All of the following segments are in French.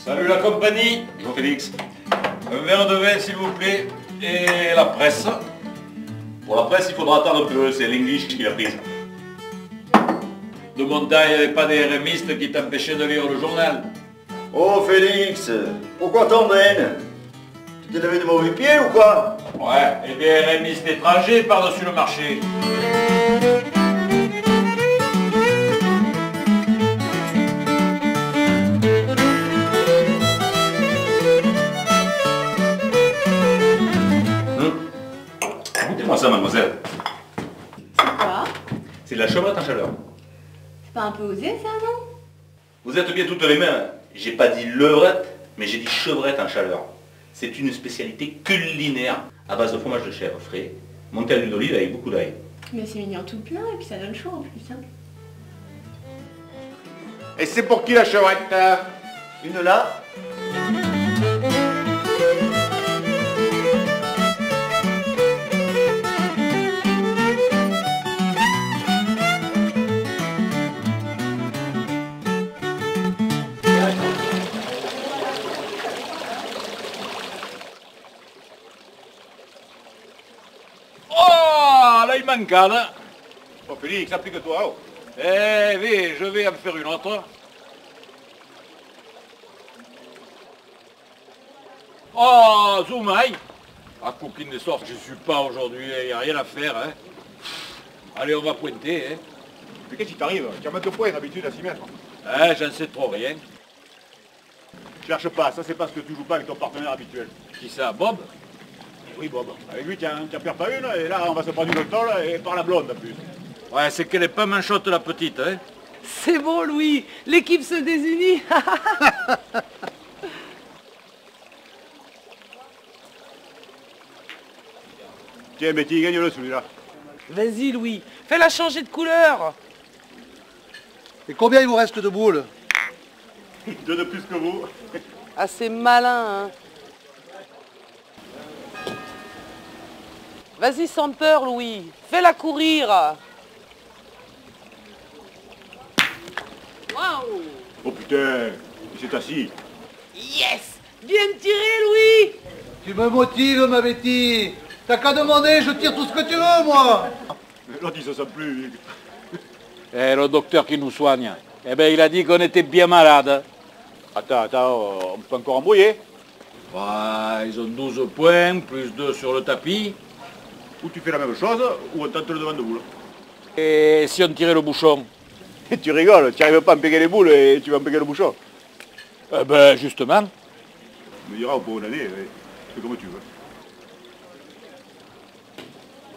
Salut la compagnie. Bonjour Félix. Un verre de vin s'il vous plaît. Et la presse. Pour la presse, il faudra attendre un peu, c'est l'English qui l'a prise. De mon temps, il n'y avait pas des RMistes qui t'empêchaient de lire le journal. Oh Félix, pourquoi t'emmènes? Tu t'es levé de mauvais pied ou quoi? Ouais, et des RMistes étrangers par-dessus le marché. Écoutez-moi ça, mademoiselle. C'est quoi? C'est de la chevrette en chaleur. C'est pas un peu osé ça, non? Vous êtes bien toutes les mains. J'ai pas dit levrette, mais j'ai dit chevrette en chaleur. C'est une spécialité culinaire à base de fromage de chèvre frais, monté à l'huile d'olive avec beaucoup d'ail. Mais c'est mignon tout plein et puis ça donne chaud en plus. Hein. Et c'est pour qui la chevrette? Une là? Oh, là il mancade. Oh Félix, applique-toi. Oh. Eh oui, je vais en faire une autre. Oh, Zoumaï. À coquine de sorte, je suis pas aujourd'hui, il n'y a rien à faire. Hein. Allez, on va pointer. Hein. Mais qu'est-ce qui t'arrive? Tu as mettre points d'habitude à 6 mètres. J'en sais trop rien. Cherche pas, ça c'est parce que tu joues pas avec ton partenaire habituel. Qui ça, Bob? Oui Bob, avec lui tu n'en perds pas une, et là on va se prendre une tôle et par la blonde en plus. Ouais, c'est qu'elle est pas manchotte la petite, hein. C'est bon, Louis, l'équipe se désunit. Tiens Betty, gagne-le celui-là. Vas-y, Louis, fais-la changer de couleur. Et combien il vous reste de boules? 2 de plus que vous. Ah, c'est malin, hein. Vas-y, sans peur, Louis, fais-la courir. Waouh! Oh putain, il s'est assis. Yes! Bien tiré, Louis! Tu me motives, ma Betty. T'as qu'à demander, je tire tout ce que tu veux, moi. L'autre il se sent plus. Et le docteur qui nous soigne, eh ben il a dit qu'on était bien malade. Attends, on peut encore embrouiller. Ouais, ils ont 12 points, plus 2 sur le tapis. Ou tu fais la même chose, ou on tente le devant de boule. Et si on tirait le bouchon? Et tu rigoles, tu n'arrives pas à me péguer les boules et tu vas me péguer le bouchon. Eh ben justement. Tu me diras au bout d'une année, fais comme tu veux.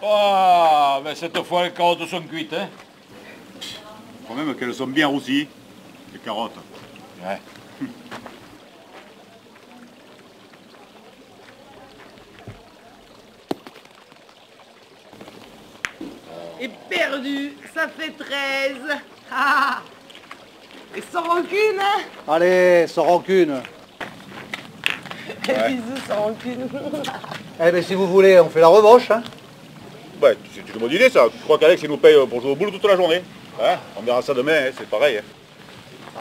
Oh, ben cette fois les carottes sont cuites, hein. Quand même qu'elles sont bien roussies, les carottes. Ouais. Et perdu, ça fait 13. Ah. Et sans rancune, hein? Allez, sans rancune. Bisous sans rancune. Eh bien, si vous voulez, on fait la revanche, hein. Ouais, c'est une bonne idée ça. Je crois qu'Alex il nous paye pour jouer au boule toute la journée. Hein, on verra ça demain, hein, c'est pareil. Hein.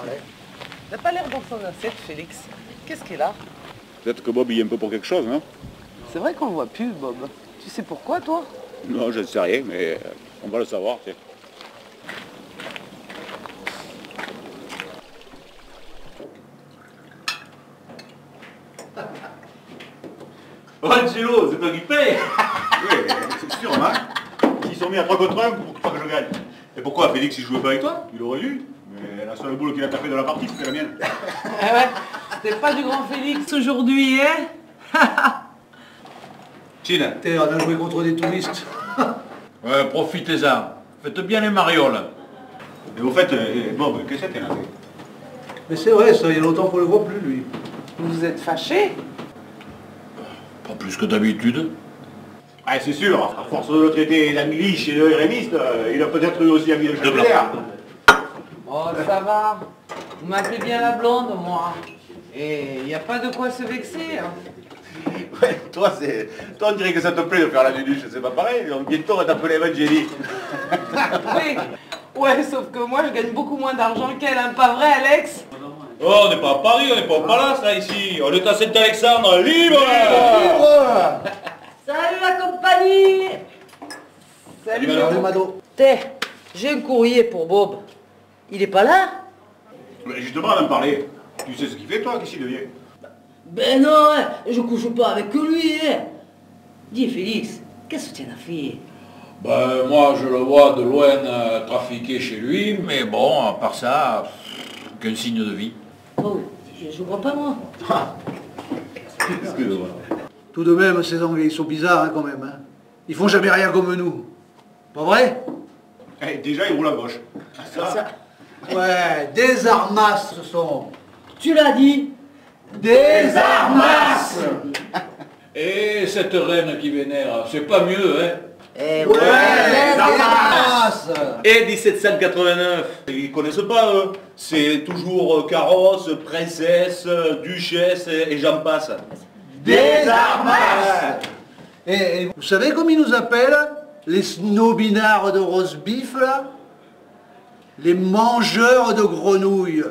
Allez. T'as pas l'air dans son assiette, Félix. Qu'est-ce qu'il a? Peut-être que Bob il est un peu pour quelque chose, non? C'est vrai qu'on le voit plus, Bob. Tu sais pourquoi, toi? Non, je ne sais rien, mais on va le savoir. Tiens. Oh Angelo, c'est toi qui paye. Oui, c'est sûr, hein. Ils sont mis à 3 contre 1 pour pas que je gagne. Et pourquoi Félix il jouait pas avec toi? Il aurait dû, mais la seule boule qu'il a tapée de la partie, c'était la mienne. Ah ouais, c'était pas du grand Félix aujourd'hui, hein? Chine. On a joué contre des touristes. Ouais, profitez-en. Faites bien les marioles. Et au fait, Bob, qu'est-ce que c'était là? Mais c'est vrai, ça, il y a longtemps qu'on le voit plus, lui. Vous êtes fâchés? Pas plus que d'habitude. Ah, c'est sûr, à force de le traiter d'anglish et de hérémiste, il a peut-être eu aussi envie de changer d'air. Oh, ça va. Vous m'appelez bien la blonde, moi. Et il n'y a pas de quoi se vexer, hein. Ouais, toi, on dirait que ça te plaît de faire la nuduche, c'est pas pareil. Bientôt, on va t'appeler Evangélie. Oui. Ouais, sauf que moi, je gagne beaucoup moins d'argent qu'elle, hein. Pas vrai, Alex? Oh, on n'est pas à Paris, on n'est pas au Palace là ici. On est à Saint-Alexandre, libre. Salut la compagnie. Salut, Salut Mado. T'es, j'ai un courrier pour Bob. Il est pas là? Mais justement, on va me parler. Tu sais ce qu'il fait, toi, qu'est-ce qu'il devient? Ben non, hein, je couche pas avec lui. Hein. Dis Félix, qu'est-ce que tu en as fait? Ben, moi, je le vois de loin trafiquer chez lui, mais bon, à part ça, qu'un signe de vie. Oh, je vois pas moi. Excuse-moi. Tout de même, ces Anglais, ils sont bizarres hein, quand même. Hein. Ils font jamais rien comme nous. Pas vrai? Eh, déjà, il roule à gauche. Ça. Ouais, des armasses ce sont. Tu l'as dit? Des armasses. Et cette reine qui vénère, c'est pas mieux, hein? Eh Ouais, des armasses. Et 1789, ils connaissent pas eux. C'est toujours carrosse, princesse, duchesse et j'en passe. Des armasses. Et vous savez comme ils nous appellent? Les snobinards de roast beef, là? Les mangeurs de grenouilles.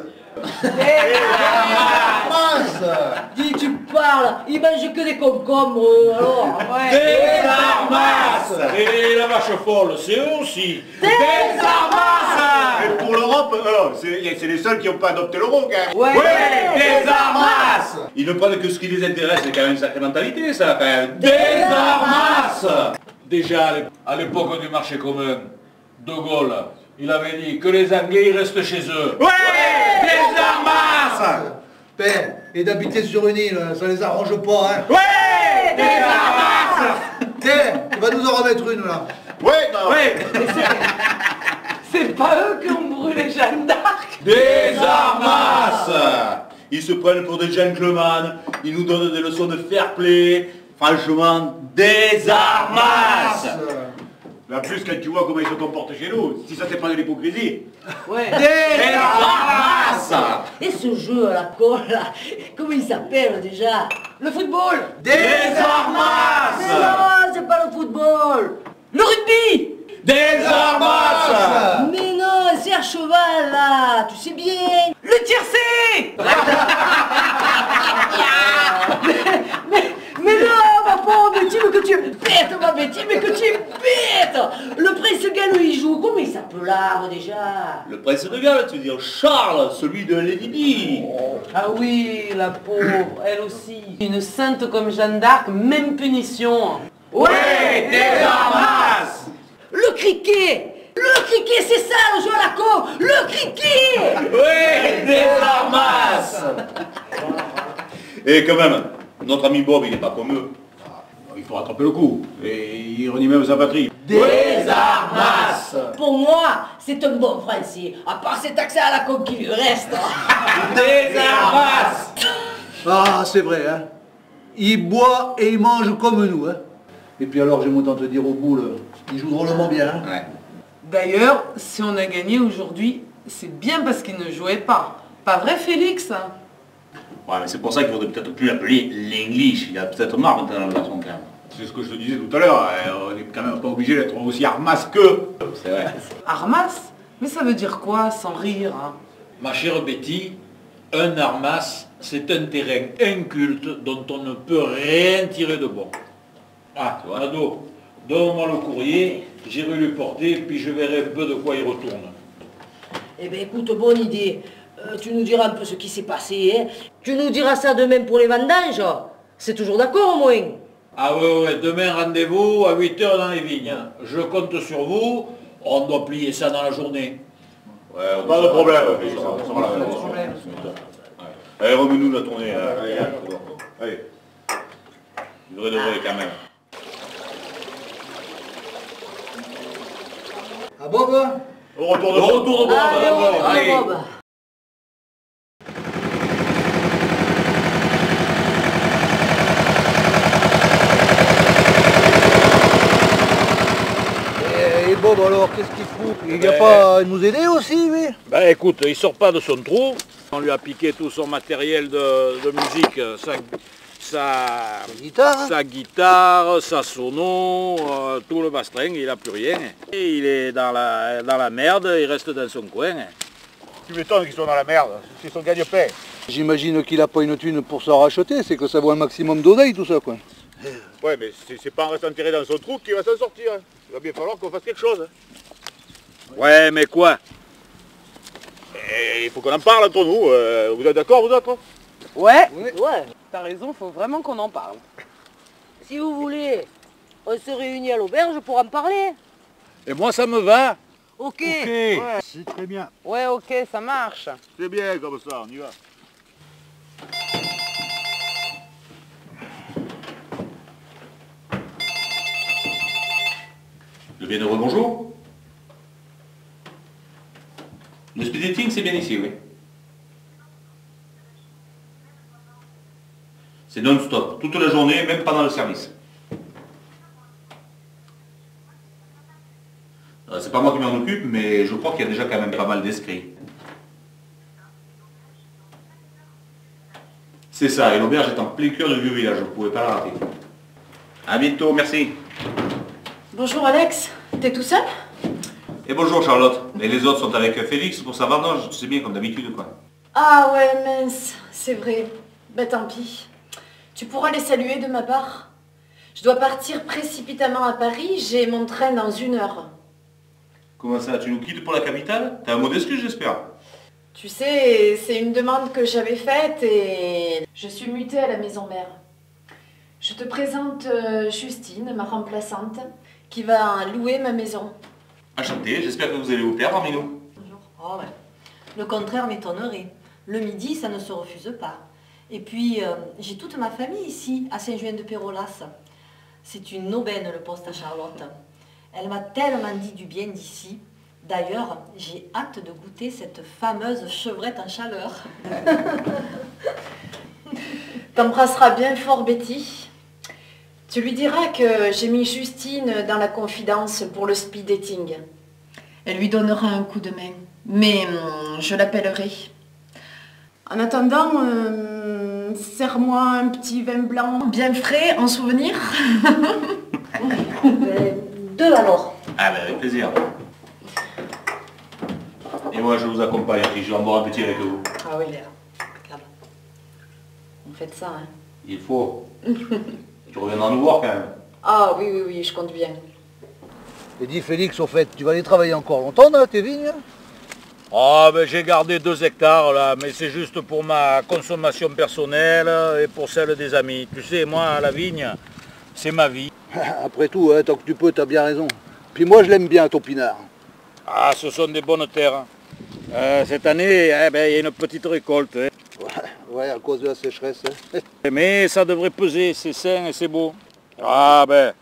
Dis, tu parles, il mange que des concombres, alors. Ouais. Des armasses. Et la vache folle, c'est eux aussi. Des armasses. Et pour l'Europe, c'est les seuls qui n'ont pas adopté l'euro, quand même. Ouais. Des armasses. Ils ne prennent que ce qui les intéresse, c'est quand même une sacrée mentalité ça quand même. Des armasses. Déjà, à l'époque du marché commun, De Gaulle, il avait dit que les Anglais ils restent chez eux. Ouais, des armasses. Père, et d'habiter sur une île, ça les arrange pas, hein. Ouais, des armasses. Tiens, tu vas nous en remettre une, là. Ouais, non. Ouais, C'est pas eux qui ont brûlé Jeanne d'Arc. des armasses. Ils se prennent pour des gentlemen, ils nous donnent des leçons de fair play. Franchement, des armasses. Mais en plus, quand tu vois comment ils se comportent chez nous, si ça c'est pas de l'hypocrisie. Ouais. Des armasses. Et ce jeu à la colle, là, comment il s'appelle déjà? Le football. Des Mais armasses. non, c'est pas le football. Le rugby. Des armasses. Mais non, c'est à cheval, là, tu sais bien. Le tiercé. Mais non, ma pauvre Betty, mais que tu es bête, ma Betty, mais que tu es bête. Le prince Gallo, il joue, comment il s'appelle là, déjà? Le prince de Galles, tu veux dire Charles, celui de Lady Di. Ah oui, la pauvre, elle aussi. Une sainte comme Jeanne d'Arc, même punition. Ouais, des armasses. Le cricket. Le cricket, c'est ça, le jeu à la con. Le cricket. Ouais, des armasses. Et quand même, notre ami Bob, il n'est pas comme eux. Il faut rattraper le coup. Et il renie même sa patrie. Des armasses. Pour moi, c'est un bon français. À part cet accent à la con qui lui reste. Des armasses. Ah, c'est vrai, hein. Ils boivent et ils mangent comme nous, hein. Et puis alors, j'aime autant te dire au bout, ils jouent drôlement bien, hein. Ouais. D'ailleurs, si on a gagné aujourd'hui, c'est bien parce qu'ils ne jouaient pas. Pas vrai, Félix? Ouais, mais c'est pour ça qu'il faudrait peut-être plus l'appeler l'English. Il a peut-être marre maintenant le garçon quand même. C'est ce que je te disais tout à l'heure. On n'est quand même pas obligé d'être aussi armasse que. C'est vrai. Armas? Mais ça veut dire quoi, sans rire hein? Ma chère Betty, un armas, c'est un terrain inculte dont on ne peut rien tirer de bon. Ah, Ado, donne-moi le courrier, j'irai lui porter, puis je verrai un peu de quoi il retourne. Eh bien, écoute, bonne idée. Tu nous diras un peu ce qui s'est passé, hein. Tu nous diras ça demain pour les vendanges. C'est toujours d'accord, au moins? Ah ouais, demain rendez-vous à 8 h dans les vignes. Je compte sur vous, on doit plier ça dans la journée. Ouais, Pas de problème. Allez, remets-nous la tournée. Allez. Il devrait quand même. Ah Bob? Au retour de Au retour de Bob. Allez, on va, Allez. Bob. Et Bob, alors, qu'est-ce qu'il fout? Il vient pas nous aider aussi, lui? Ben écoute, il sort pas de son trou. On lui a piqué tout son matériel de musique, sa guitare, sa sono, tout le bastring, il a plus rien. Et il est dans la merde, il reste dans son coin. Tu m'étonnes qu'ils sont dans la merde, c'est son gagne-pain. J'imagine qu'il a pas une thune pour s'en racheter, c'est que ça vaut un maximum d'oseille tout ça quoi. Ouais, mais c'est pas en restant enterré dans son trou qu'il va s'en sortir. Il va bien falloir qu'on fasse quelque chose. Ouais, mais quoi? Il faut qu'on en parle entre nous. Vous êtes d'accord, vous autres? Ouais, Ouais. t'as raison, faut vraiment qu'on en parle. Si vous voulez, on se réunit à l'auberge pour en parler. Et moi, ça me va. Ok. Ouais, c'est très bien. Ouais, ok, ça marche. C'est bien comme ça, on y va. Le bienheureux, bonjour. Le speed dating, c'est bien ici, oui. C'est non-stop, toute la journée, même pendant le service. C'est pas moi qui m'en occupe, mais je crois qu'il y a déjà quand même pas mal d'inscrits. C'est ça, et l'auberge est en plein cœur du vieux village, vous ne pouvez pas la rater. À bientôt, merci. Bonjour Alex, t'es tout seul? Et bonjour Charlotte. Et les autres sont avec Félix pour sa vendange, c'est bien comme d'habitude quoi. Ah ouais, mince, c'est vrai. Bah tant pis. Tu pourras les saluer de ma part. Je dois partir précipitamment à Paris, j'ai mon train dans 1 heure. Comment ça, tu nous quittes pour la capitale? T'as un mot d'excuse j'espère? Tu sais, c'est une demande que j'avais faite et je suis mutée à la maison mère. Je te présente Justine, ma remplaçante, qui va louer ma maison. Enchanté, j'espère que vous allez vous plaire parmi nous. Bonjour. Oh ouais. Le contraire m'étonnerait. Le midi, ça ne se refuse pas. Et puis, j'ai toute ma famille ici, à Saint-Jouin-de-Pérolas. C'est une aubaine, le poste à Charlotte. Elle m'a tellement dit du bien d'ici. D'ailleurs, j'ai hâte de goûter cette fameuse chevrette en chaleur. T'embrasseras bien fort Betty. Tu lui diras que j'ai mis Justine dans la confidence pour le speed dating. Elle lui donnera un coup de main, mais je l'appellerai. En attendant, serre-moi un petit vin blanc bien frais, en souvenir. 2 alors. Ah ben avec plaisir. Et moi je vous accompagne, et je vais en boire un petit avec vous. Ah oui, l'air. On fait ça, hein. Il faut. Tu reviendras nous voir quand même. Ah oui, oui, oui, je compte bien. Et dis Félix, au fait, tu vas aller travailler encore longtemps dans tes vignes? Ah ben j'ai gardé 2 hectares là, mais c'est juste pour ma consommation personnelle et pour celle des amis. Tu sais, moi, la vigne, c'est ma vie. Après tout, hein, tant que tu peux, t'as bien raison. Puis moi, je l'aime bien, ton pinard. Ah, ce sont des bonnes terres. Cette année, eh ben, il y a une petite récolte. Hein. Ouais, à cause de la sécheresse. Hein. Mais ça devrait peser, c'est sain et c'est beau. Ah ben,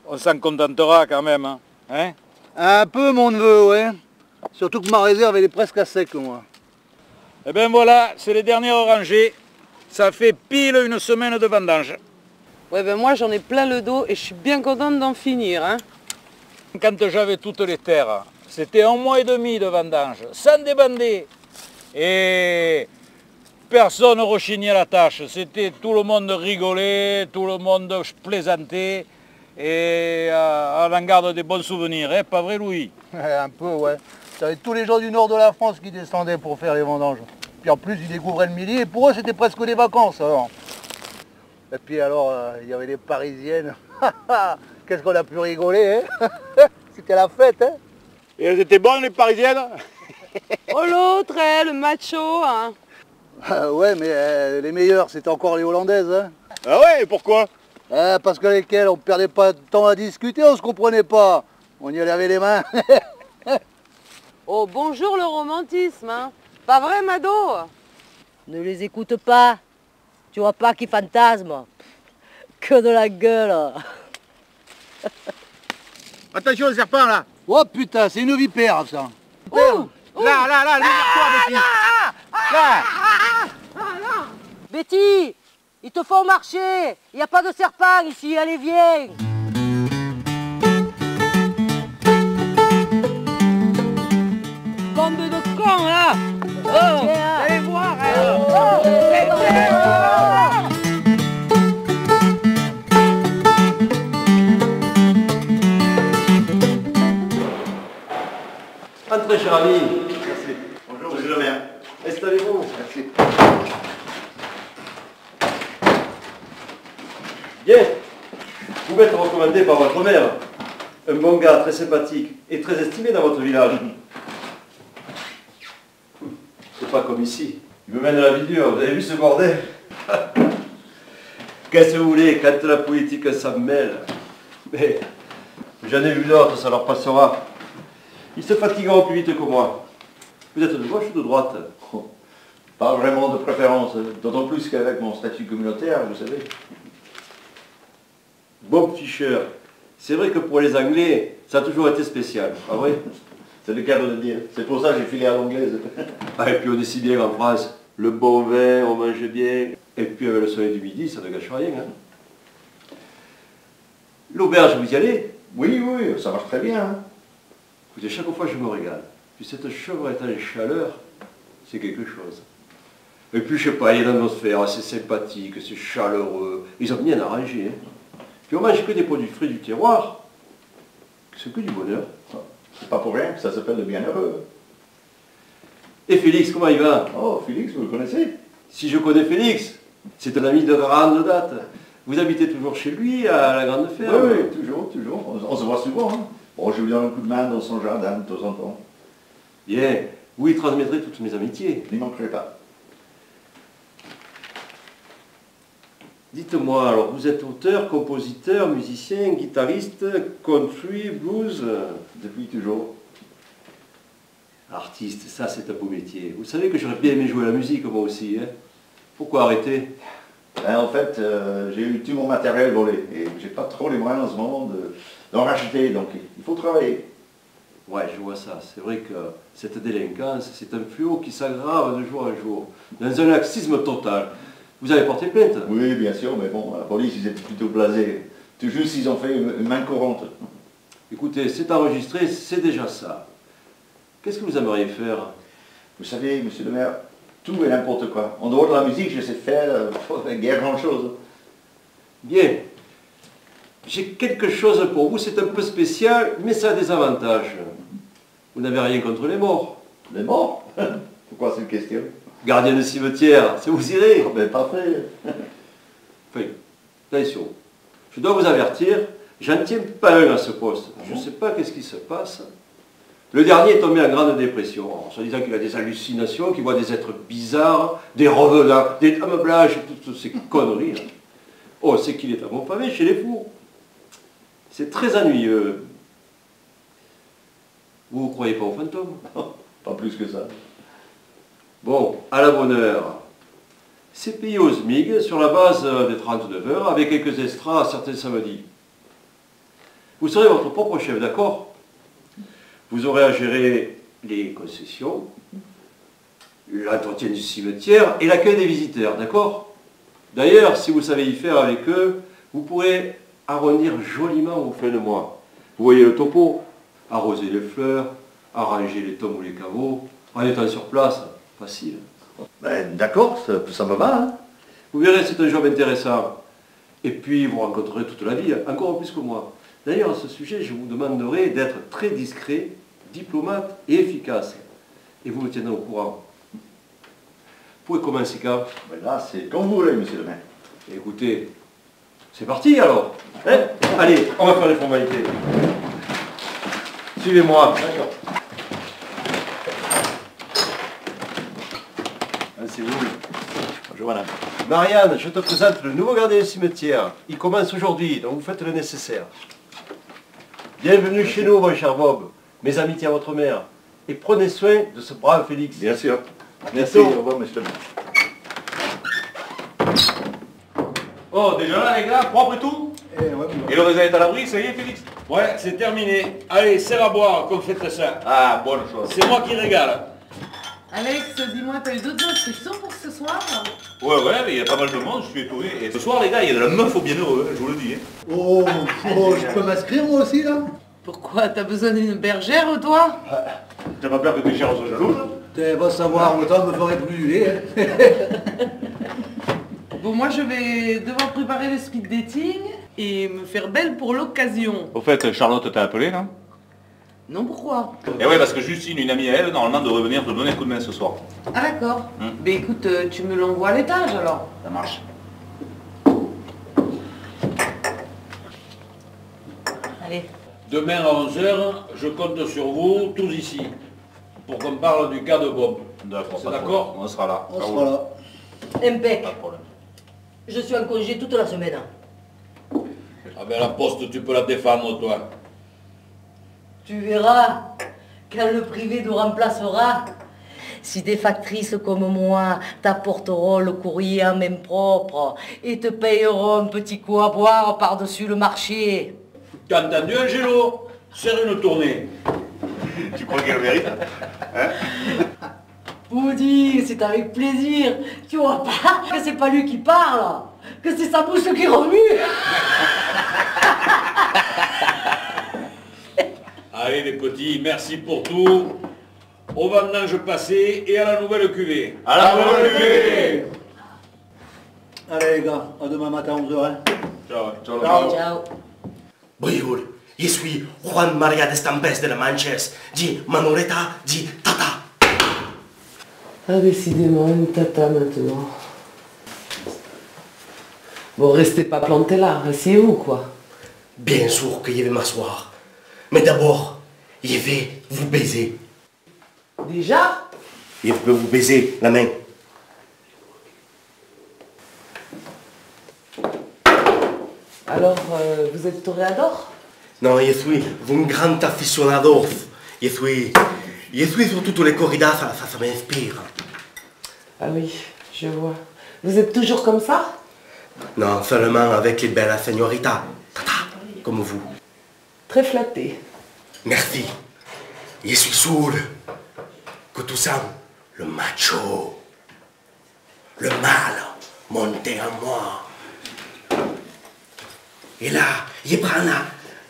on s'en contentera quand même. Hein. Un peu, mon neveu, ouais. Surtout que ma réserve, elle est presque à sec, moi. Eh ben voilà, c'est les dernières rangées. Ça fait pile 1 semaine de vendange. Ouais, ben moi j'en ai plein le dos et je suis bien contente d'en finir. Hein. Quand j'avais toutes les terres, c'était 1 mois et demi de vendange, sans débander. Et personne ne rechignait la tâche. C'était tout le monde rigolait, tout le monde plaisantait. Et on en garde des bons souvenirs, hein, pas vrai Louis? Un peu, ouais. T'avais tous les gens du nord de la France qui descendaient pour faire les vendanges. Puis en plus, ils découvraient le midi et pour eux, c'était presque des vacances, alors. Et puis alors, il y avait les Parisiennes. Qu'est-ce qu'on a pu rigoler, hein. C'était la fête, hein. Et elles étaient bonnes les Parisiennes? Oh l'autre, le macho, hein. Ouais, mais les meilleures, c'était encore les Hollandaises, hein. Ah ouais, pourquoi? Parce qu'avec elles, on perdait pas de temps à discuter, on se comprenait pas. On y allait avec les mains. Oh bonjour le romantisme, hein. Pas vrai Mado? Ne les écoute pas. Tu vois pas qu'ils fantasment. Que de la gueule. Attention le serpent là. Oh putain, c'est une vipère, ça. Là, toi Betty. Là. Betty, il te faut marcher. Il n'y a pas de serpent ici, allez viens. Bande de cons là. Oh, allez voir. Entrez, cher ami. Merci. Bonjour, monsieur le maire. Bien. Vous m'êtes recommandé par votre mère. Un bon gars très sympathique et très estimé dans votre village. C'est pas comme ici. Il me mène à la vie dure. Vous avez vu ce bordel? Qu'est-ce que vous voulez quand la politique s'en mêle? Mais j'en ai vu d'autres, ça leur passera. Ils se fatigueront plus vite que moi. Vous êtes de gauche ou de droite? Pas vraiment de préférence, d'autant plus qu'avec mon statut communautaire, vous savez. Bob Fischer. C'est vrai que pour les Anglais, ça a toujours été spécial, pas vrai? C'est le cas de le dire. C'est pour ça que j'ai filé à l'anglaise. Ah, et puis on est si bien en France. Le bon vin, on mange bien. Et puis avec le soleil du midi, ça ne gâche rien. Hein. L'auberge, vous y allez? Oui, oui, ça marche très bien. Hein. Écoutez, chaque fois je me régale. Puis cette chevrette en chaleur, c'est quelque chose. Et puis je sais pas, il y a l'atmosphère, c'est sympathique, c'est chaleureux. Ils ont bien arrangé. Hein. Puis on mange que des produits frais du terroir. C'est que du bonheur. C'est pas pour rien que ça s'appelle le bienheureux. Et Félix, comment il va? Oh, Félix, vous le connaissez? Si je connais Félix, c'est un ami de grande date. Vous habitez toujours chez lui, à la grande ferme? Oui, oui, toujours, toujours. On se voit souvent. Hein. Bon, je lui donne un coup de main dans son jardin de temps en temps. Bien, vous y transmettrez toutes mes amitiés. N'y manquerait pas. Dites-moi, alors, vous êtes auteur, compositeur, musicien, guitariste, country, blues? Depuis toujours. Artiste, ça c'est un beau métier. Vous savez que j'aurais bien aimé jouer à la musique, moi aussi. Hein? Pourquoi arrêter? Ben, en fait, j'ai eu tout mon matériel volé. Et j'ai pas trop les moyens en ce moment d'en racheter. Donc il faut travailler. Ouais, je vois ça. C'est vrai que cette délinquance, c'est un fléau qui s'aggrave de jour en jour. Dans un laxisme total. Vous avez porté plainte? Oui, bien sûr, mais bon, la police, ils étaient plutôt blasés. Tout juste, ils ont fait une main courante. Écoutez, c'est enregistré, c'est déjà ça. Qu'est-ce que vous aimeriez faire? Vous savez, monsieur le maire, tout et n'importe quoi. En dehors de la musique, je sais faire guère grand-chose. Bien. J'ai quelque chose pour vous, c'est un peu spécial, mais ça a des avantages. Vous n'avez rien contre les morts. Les morts? Pourquoi c'est une question? Gardien de cimetière, ça vous irait? Oh, ben parfait. Enfin, attention, je dois vous avertir, j'en tiens pas un à ce poste. Je ne sais pas qu'est-ce qui se passe. Le dernier est tombé en grande dépression, en se disant qu'il a des hallucinations, qu'il voit des êtres bizarres, des revenants, des dames blanches, toutes ces conneries. Là. Oh, c'est qu'il est à mon pavé chez les fous. C'est très ennuyeux. Vous ne croyez pas aux fantômes? Pas plus que ça. Bon, à la bonne heure. C'est payé au SMIG sur la base des 39 heures avec quelques extras certains samedis. Vous serez votre propre chef, d'accord? Vous aurez à gérer les concessions, l'entretien du cimetière et l'accueil des visiteurs, d'accord? D'ailleurs, si vous savez y faire avec eux, vous pourrez arrondir joliment vos fins de mois. Vous voyez le topo? Arroser les fleurs, arranger les tombes ou les caveaux, en étant sur place, facile. Ben, d'accord, ça me va. Hein. Vous verrez, c'est un job intéressant. Et puis, vous rencontrerez toute la vie, encore plus que moi. D'ailleurs, à ce sujet, je vous demanderai d'être très discret, diplomate et efficace. Et vous me tiendrez au courant. Vous pouvez commencer quand? Ben là, c'est comme vous voulez, monsieur le maire. Écoutez, c'est parti alors. Hein? Allez, on va faire les formalités. Suivez-moi. D'accord. C'est vous. Bonjour madame. Marianne, je te présente le nouveau gardien du cimetière. Il commence aujourd'hui, donc vous faites le nécessaire. Bienvenue chez nous, mon cher Bob. Mes amitiés à votre mère. Et prenez soin de ce brave Félix. Bien sûr. Merci. Au revoir, monsieur le maire. Oh, déjà là, les gars, propre et tout? Et le raisin est à l'abri, ça y est, Félix? Ouais, c'est terminé. Allez, c'est à boire qu'on fait ça. Ah, bonne chose. C'est moi qui régale. Alex, dis-moi, t'as eu d'autres inscriptions pour ce soir? Ouais, mais il y a pas mal de monde, je suis étonné. Et ce soir, les gars, il y a de la meuf au bienheureux, je vous le dis. Hein. Oh, je peux m'inscrire moi aussi là? Pourquoi? T'as besoin d'une bergère, toi? T'as pas peur que tes chers soient jaloux, là? Tu vas savoir, autant me ferait plus du lait. Bon, moi, je vais devoir préparer le speed dating et me faire belle pour l'occasion. Au fait, Charlotte t'a appelé, là? Non, pourquoi? Eh ouais, parce que Justine, une amie à elle, normalement, devrait venir te donner un coup de main ce soir. Ah, d'accord. Ben écoute, tu me l'envoies à l'étage, alors. Ça marche. Allez. Demain à 11h, je compte sur vous, tous ici, pour qu'on parle du cas de Bob. D'accord. C'est d'accord? On sera là. On sera là. Impec. Pas de problème. Je suis en congé toute la semaine. Ah ben la poste, tu peux la défendre, toi. Tu verras, quand le privé nous remplacera, si des factrices comme moi t'apporteront le courrier en main propre et te payeront un petit coup à boire par-dessus le marché. T'as entendu, Angelo? Serre une tournée. Tu crois qu'elle le mérite? Hein? Woody, c'est avec plaisir. Tu vois pas que c'est pas lui qui parle, que c'est sa bouche qui remue. Allez les petits, merci pour tout. Au vendange passé et à la nouvelle cuvée. À la nouvelle cuvée. Allez les gars, à demain matin 11h. Hein. Ciao. Ciao. Ciao. Bonjour, je suis Juan María de Estampes de la Manches, dit Manoleta, dit Tata. Ah, décidément, une tata maintenant. Bon, restez pas plantés là, asseyez-vous quoi. Bien sûr que je vais m'asseoir. Mais d'abord, je vais vous baiser. Déjà? Je peux vous baiser la main. Alors, vous êtes toréador? Non, je suis un grand aficionado. Je suis sur toutes les corridas, ça m'inspire. Ah oui, je vois. Vous êtes toujours comme ça? Non, seulement avec les belles señoritas, Tata, comme vous. Très flatté. Merci. Je suis sûr que tout ça, le macho, le mal, monté en moi. Et là, je prends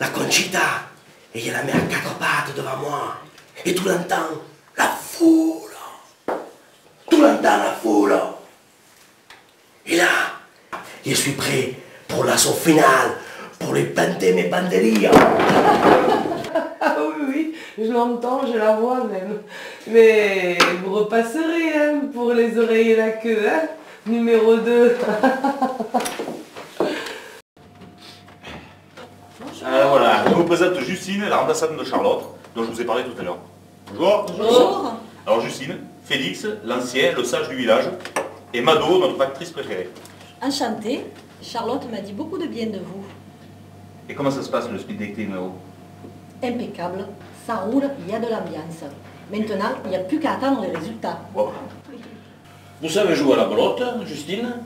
la Conchita et je la mets à quatre pattes devant moi. Et tout le temps, la foule. Tout le temps, la foule. Et là, je suis prêt pour l'assaut final, pour les pinter mes banderillas. Ah oui, je l'entends, je la vois même. Mais vous repasserez hein, pour les oreilles et la queue, hein, numéro 2. Voilà, je vous présente Justine, la remplaçante de Charlotte, dont je vous ai parlé tout à l'heure. Bonjour. Bonjour. Alors Justine, Félix, l'ancien, le sage du village, et Mado, notre actrice préférée. Enchantée. Charlotte m'a dit beaucoup de bien de vous. Et comment ça se passe le speed dating là-haut? Impeccable. Ça roule, il y a de l'ambiance. Maintenant, il n'y a plus qu'à attendre les résultats. Bon. Vous savez jouer à la belote, Justine?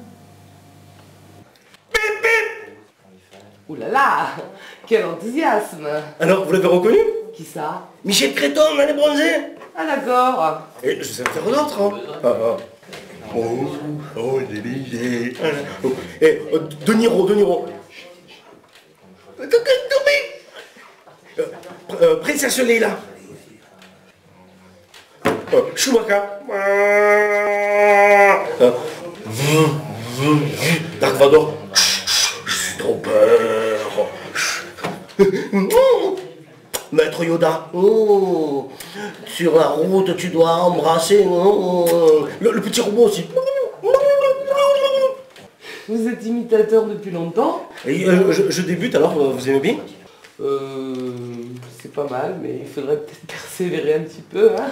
Ouh là là, quel enthousiasme. Alors, vous l'avez reconnu? Qui ça? Michel Créton, on est bronzé. Ah d'accord. Et je sais en faire d'autres. Hein. Oh, l'Élysée. Et De Niro. Princesse Leila. Schumacher. Dark Vador. Je suis trop peur. Maître Yoda. Sur la route, tu dois embrasser le petit robot aussi. Vous êtes imitateur depuis longtemps? Et, je débute alors, vous aimez bien? C'est pas mal, mais il faudrait peut-être persévérer un petit peu, hein.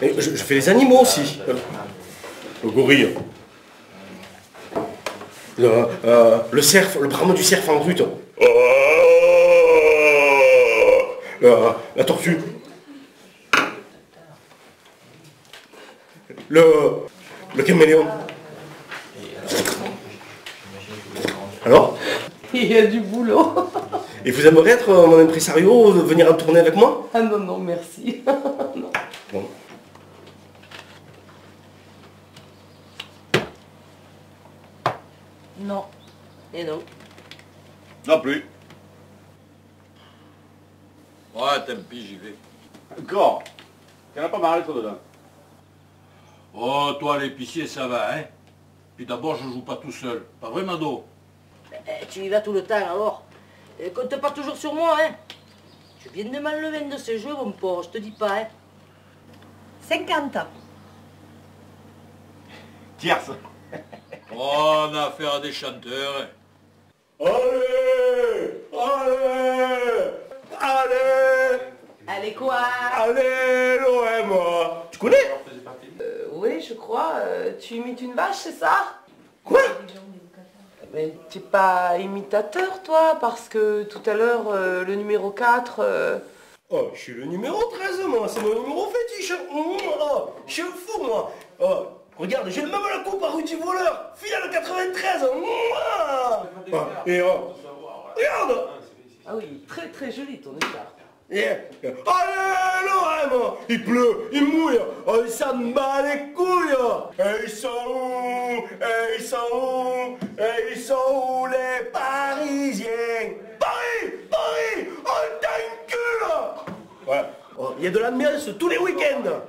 Et je fais les animaux aussi. Le gorille. Le cerf, le brame du cerf en brut. La tortue. Le caméléon. Alors? Il y a du boulot. Et vous aimeriez être mon impresario, venir en tournée avec moi? Ah non, non, merci. Non. Bon. Non. Et non. Non plus. Ouais, tant pis, j'y vais. Encore. Il n'y en a pas mal, toi, dedans. Oh, toi, l'épicier, ça va, hein? Puis d'abord, je joue pas tout seul. Pas vrai, Mado? Tu y vas tout le temps, alors. Compte pas toujours sur moi, hein. Tu viens de m'enlever de ce jeu, mon pauvre, je te dis pas, hein. 50. Tierce. Oh, on a affaire à des chanteurs. Allez! Allez! Allez quoi? Allez, l'OM! Tu connais? Oui, je crois. Tu imites une vache, c'est ça? Quoi? Mais t'es pas imitateur, toi, parce que tout à l'heure, le numéro 4... Oh, je suis le numéro 13, moi, c'est mon numéro fétiche. Oh, je suis fou, moi. Oh, regarde, j'ai le même à la coupe à Rudy Voleur. Finale 93. Et oh, regarde. Ah oui, très très joli ton écharpe. Yeah. Allez, l'OM, il pleut, il mouille, oh, il s'en bat les couilles. Et ils sont où? Et ils sont où? Et ils sont où les Parisiens? Paris, oh, t'as une cul. Ouais. Oh, il y a de l'ambiance tous les week-ends.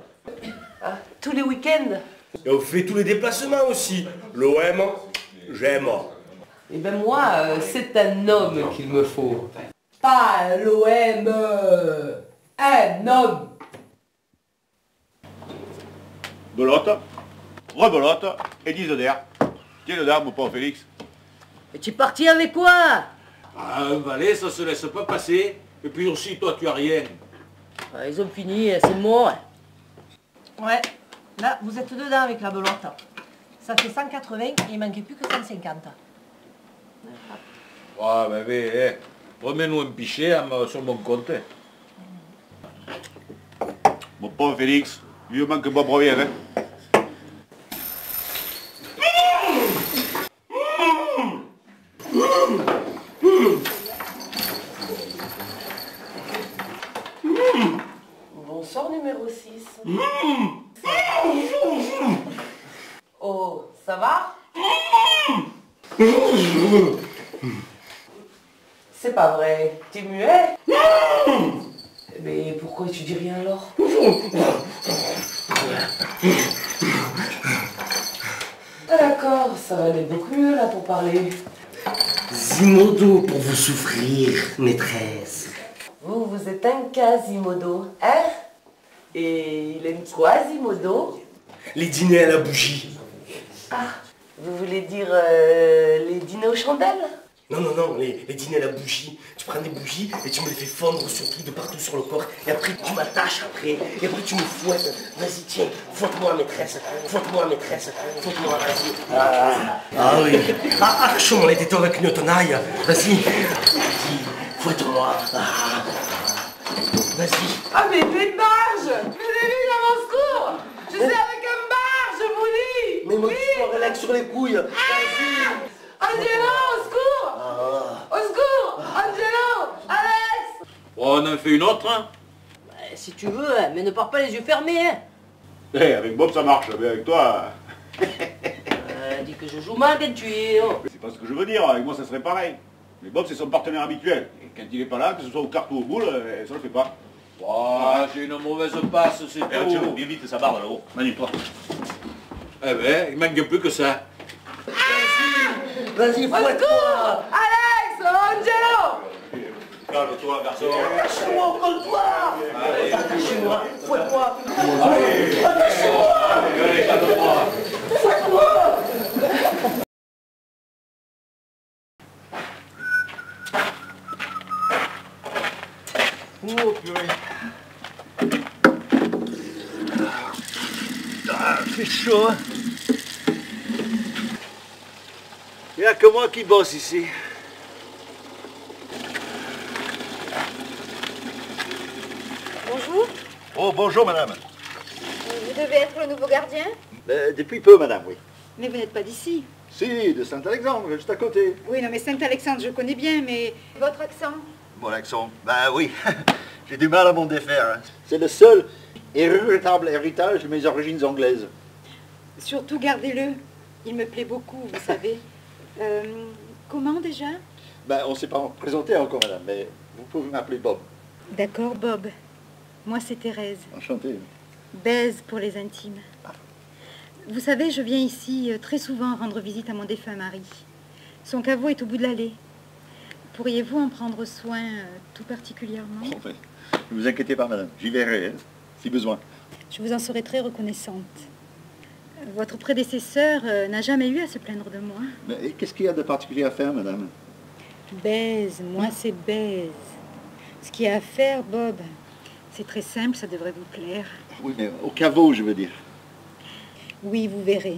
Ah, tous les week-ends? Et on fait tous les déplacements aussi. L'OM, j'aime. Eh ben moi, c'est un homme qu'il me faut. Pas l'OM, un homme. Belote, rebelote et 10 d'air. Tiens le dame, mon pauvre Félix. Et tu es parti avec quoi? Ah, un valet, ça se laisse pas passer. Et puis aussi, toi, tu as rien. Ah, ils ont fini, c'est mort. Ouais, là, vous êtes dedans avec la belote. Ça fait 180 et il manquait plus que 150. Ah, mais, remets-nous un pichet sur mon compte. Mon pauvre Félix, il lui manque Bob Royer, hein. Bonsoir numéro 6. Oh, ça va? C'est pas vrai. T'es muet? Mais pourquoi tu dis rien alors? Ah, d'accord, ça va aller beaucoup mieux là pour parler. Zimodo pour vous souffrir, maîtresse. Vous êtes un Quasimodo, hein? Et il aime quoi, Zimodo? Les dîners à la bougie. Ah, vous voulez dire les dîners aux chandelles? Non, les dîners à la bougie. Tu prends des bougies et tu me les fais fondre surtout de partout sur le corps. Et après, tu m'attaches après. Et après, tu me fouettes. Vas-y, tiens, fouette-moi, maîtresse. Fouette-moi, maîtresse. Fouette-moi, vas-y. Ah oui. Arrachons les tétons avec une tenaille. Vas-y. Vas-y, fouette-moi. Vas-y. Ah, mais une barge! Mais les filles, à mon secours! Je suis avec un barge, je vous dis! Mais moi, tu peux relax sur les couilles. Vas-y. Angelo, au secours! Au secours! Angelo! Alex! Oh, on en fait une autre, hein? Bah, si tu veux, mais ne pars pas les yeux fermés, hein. Eh, avec Bob ça marche, mais avec toi... Dis que je joue mal quand tu es. Oh. C'est pas ce que je veux dire, avec moi ça serait pareil. Mais Bob c'est son partenaire habituel. Et quand il est pas là, que ce soit au cartes ou au boule, ça le fait pas. Oh, j'ai une mauvaise passe, c'est tout. Angelo, bien vite, ça barre là-haut. Manu, toi. Eh ben, il manque plus que ça. Vas-y, fouette-moi. Alex! Angelo! Calme-toi, garçon. Attache-moi, colle-toi. Attache-moi, fouette-moi. Allez, calme-toi. Fouette-moi. Oh purée. Ah, c'est chaud, hein. Il n'y a que moi qui bosse ici. Bonjour, Oh, bonjour madame. vous devez être le nouveau gardien? Depuis peu madame, oui. Mais vous n'êtes pas d'ici. Si, de Saint-Alexandre, juste à côté. Oui, non mais Saint-Alexandre, je connais bien, mais... Votre accent? Mon accent, ben oui, j'ai du mal à m'en défaire. Hein. C'est le seul et regrettable héritage de mes origines anglaises. Surtout gardez-le. Il me plaît beaucoup, vous savez. Comment déjà? Ben, on ne s'est pas présenté encore madame, mais vous pouvez m'appeler Bob. D'accord, Bob. Moi, c'est Thérèse. Enchanté. Baise pour les intimes. Vous savez, je viens ici très souvent rendre visite à mon défunt mari. Son caveau est au bout de l'allée. Pourriez-vous en prendre soin tout particulièrement? Oh, ne vous inquiétez pas madame, j'y verrai, hein, si besoin. Je vous en serai très reconnaissante. Votre prédécesseur n'a jamais eu à se plaindre de moi. Mais qu'est-ce qu'il y a de particulier à faire madame? Baise, moi c'est baise. Ce qu'il y a à faire, Bob, c'est très simple, ça devrait vous plaire. Oui, mais au caveau, je veux dire. Oui, vous verrez.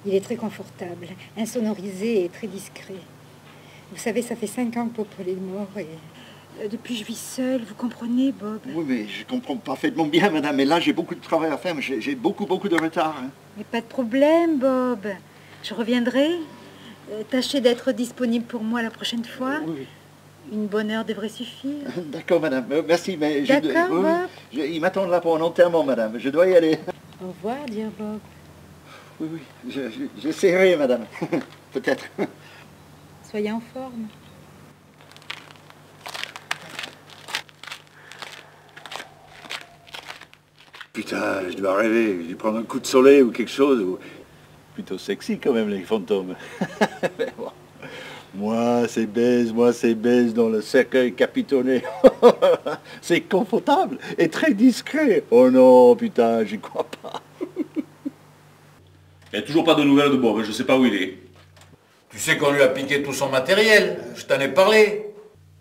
Il est très confortable, insonorisé et très discret. Vous savez, ça fait 5 ans que Popol est mort et... depuis, je vis seule, vous comprenez, Bob? Oui, mais je comprends parfaitement bien, madame. Mais là, j'ai beaucoup de travail à faire. J'ai beaucoup de retard. Hein. Mais pas de problème, Bob. Je reviendrai. Tâchez d'être disponible pour moi la prochaine fois. Oui. Une bonne heure devrait suffire. D'accord, madame. Merci, mais... D'accord, Bob. Ils m'attendent là pour un enterrement, madame. Je dois y aller. Au revoir, dear Bob. Oui, j'essaierai, madame. Peut-être. Soyez en forme. Putain, je dois rêver. Je vais prendre un coup de soleil ou quelque chose. Plutôt sexy quand même, les fantômes. Mais bon. Moi, c'est baise dans le cercueil capitonné. C'est confortable et très discret. Oh non, putain, j'y crois pas. Il n'y a toujours pas de nouvelles de Bob, je sais pas où il est. Tu sais qu'on lui a piqué tout son matériel, je t'en ai parlé.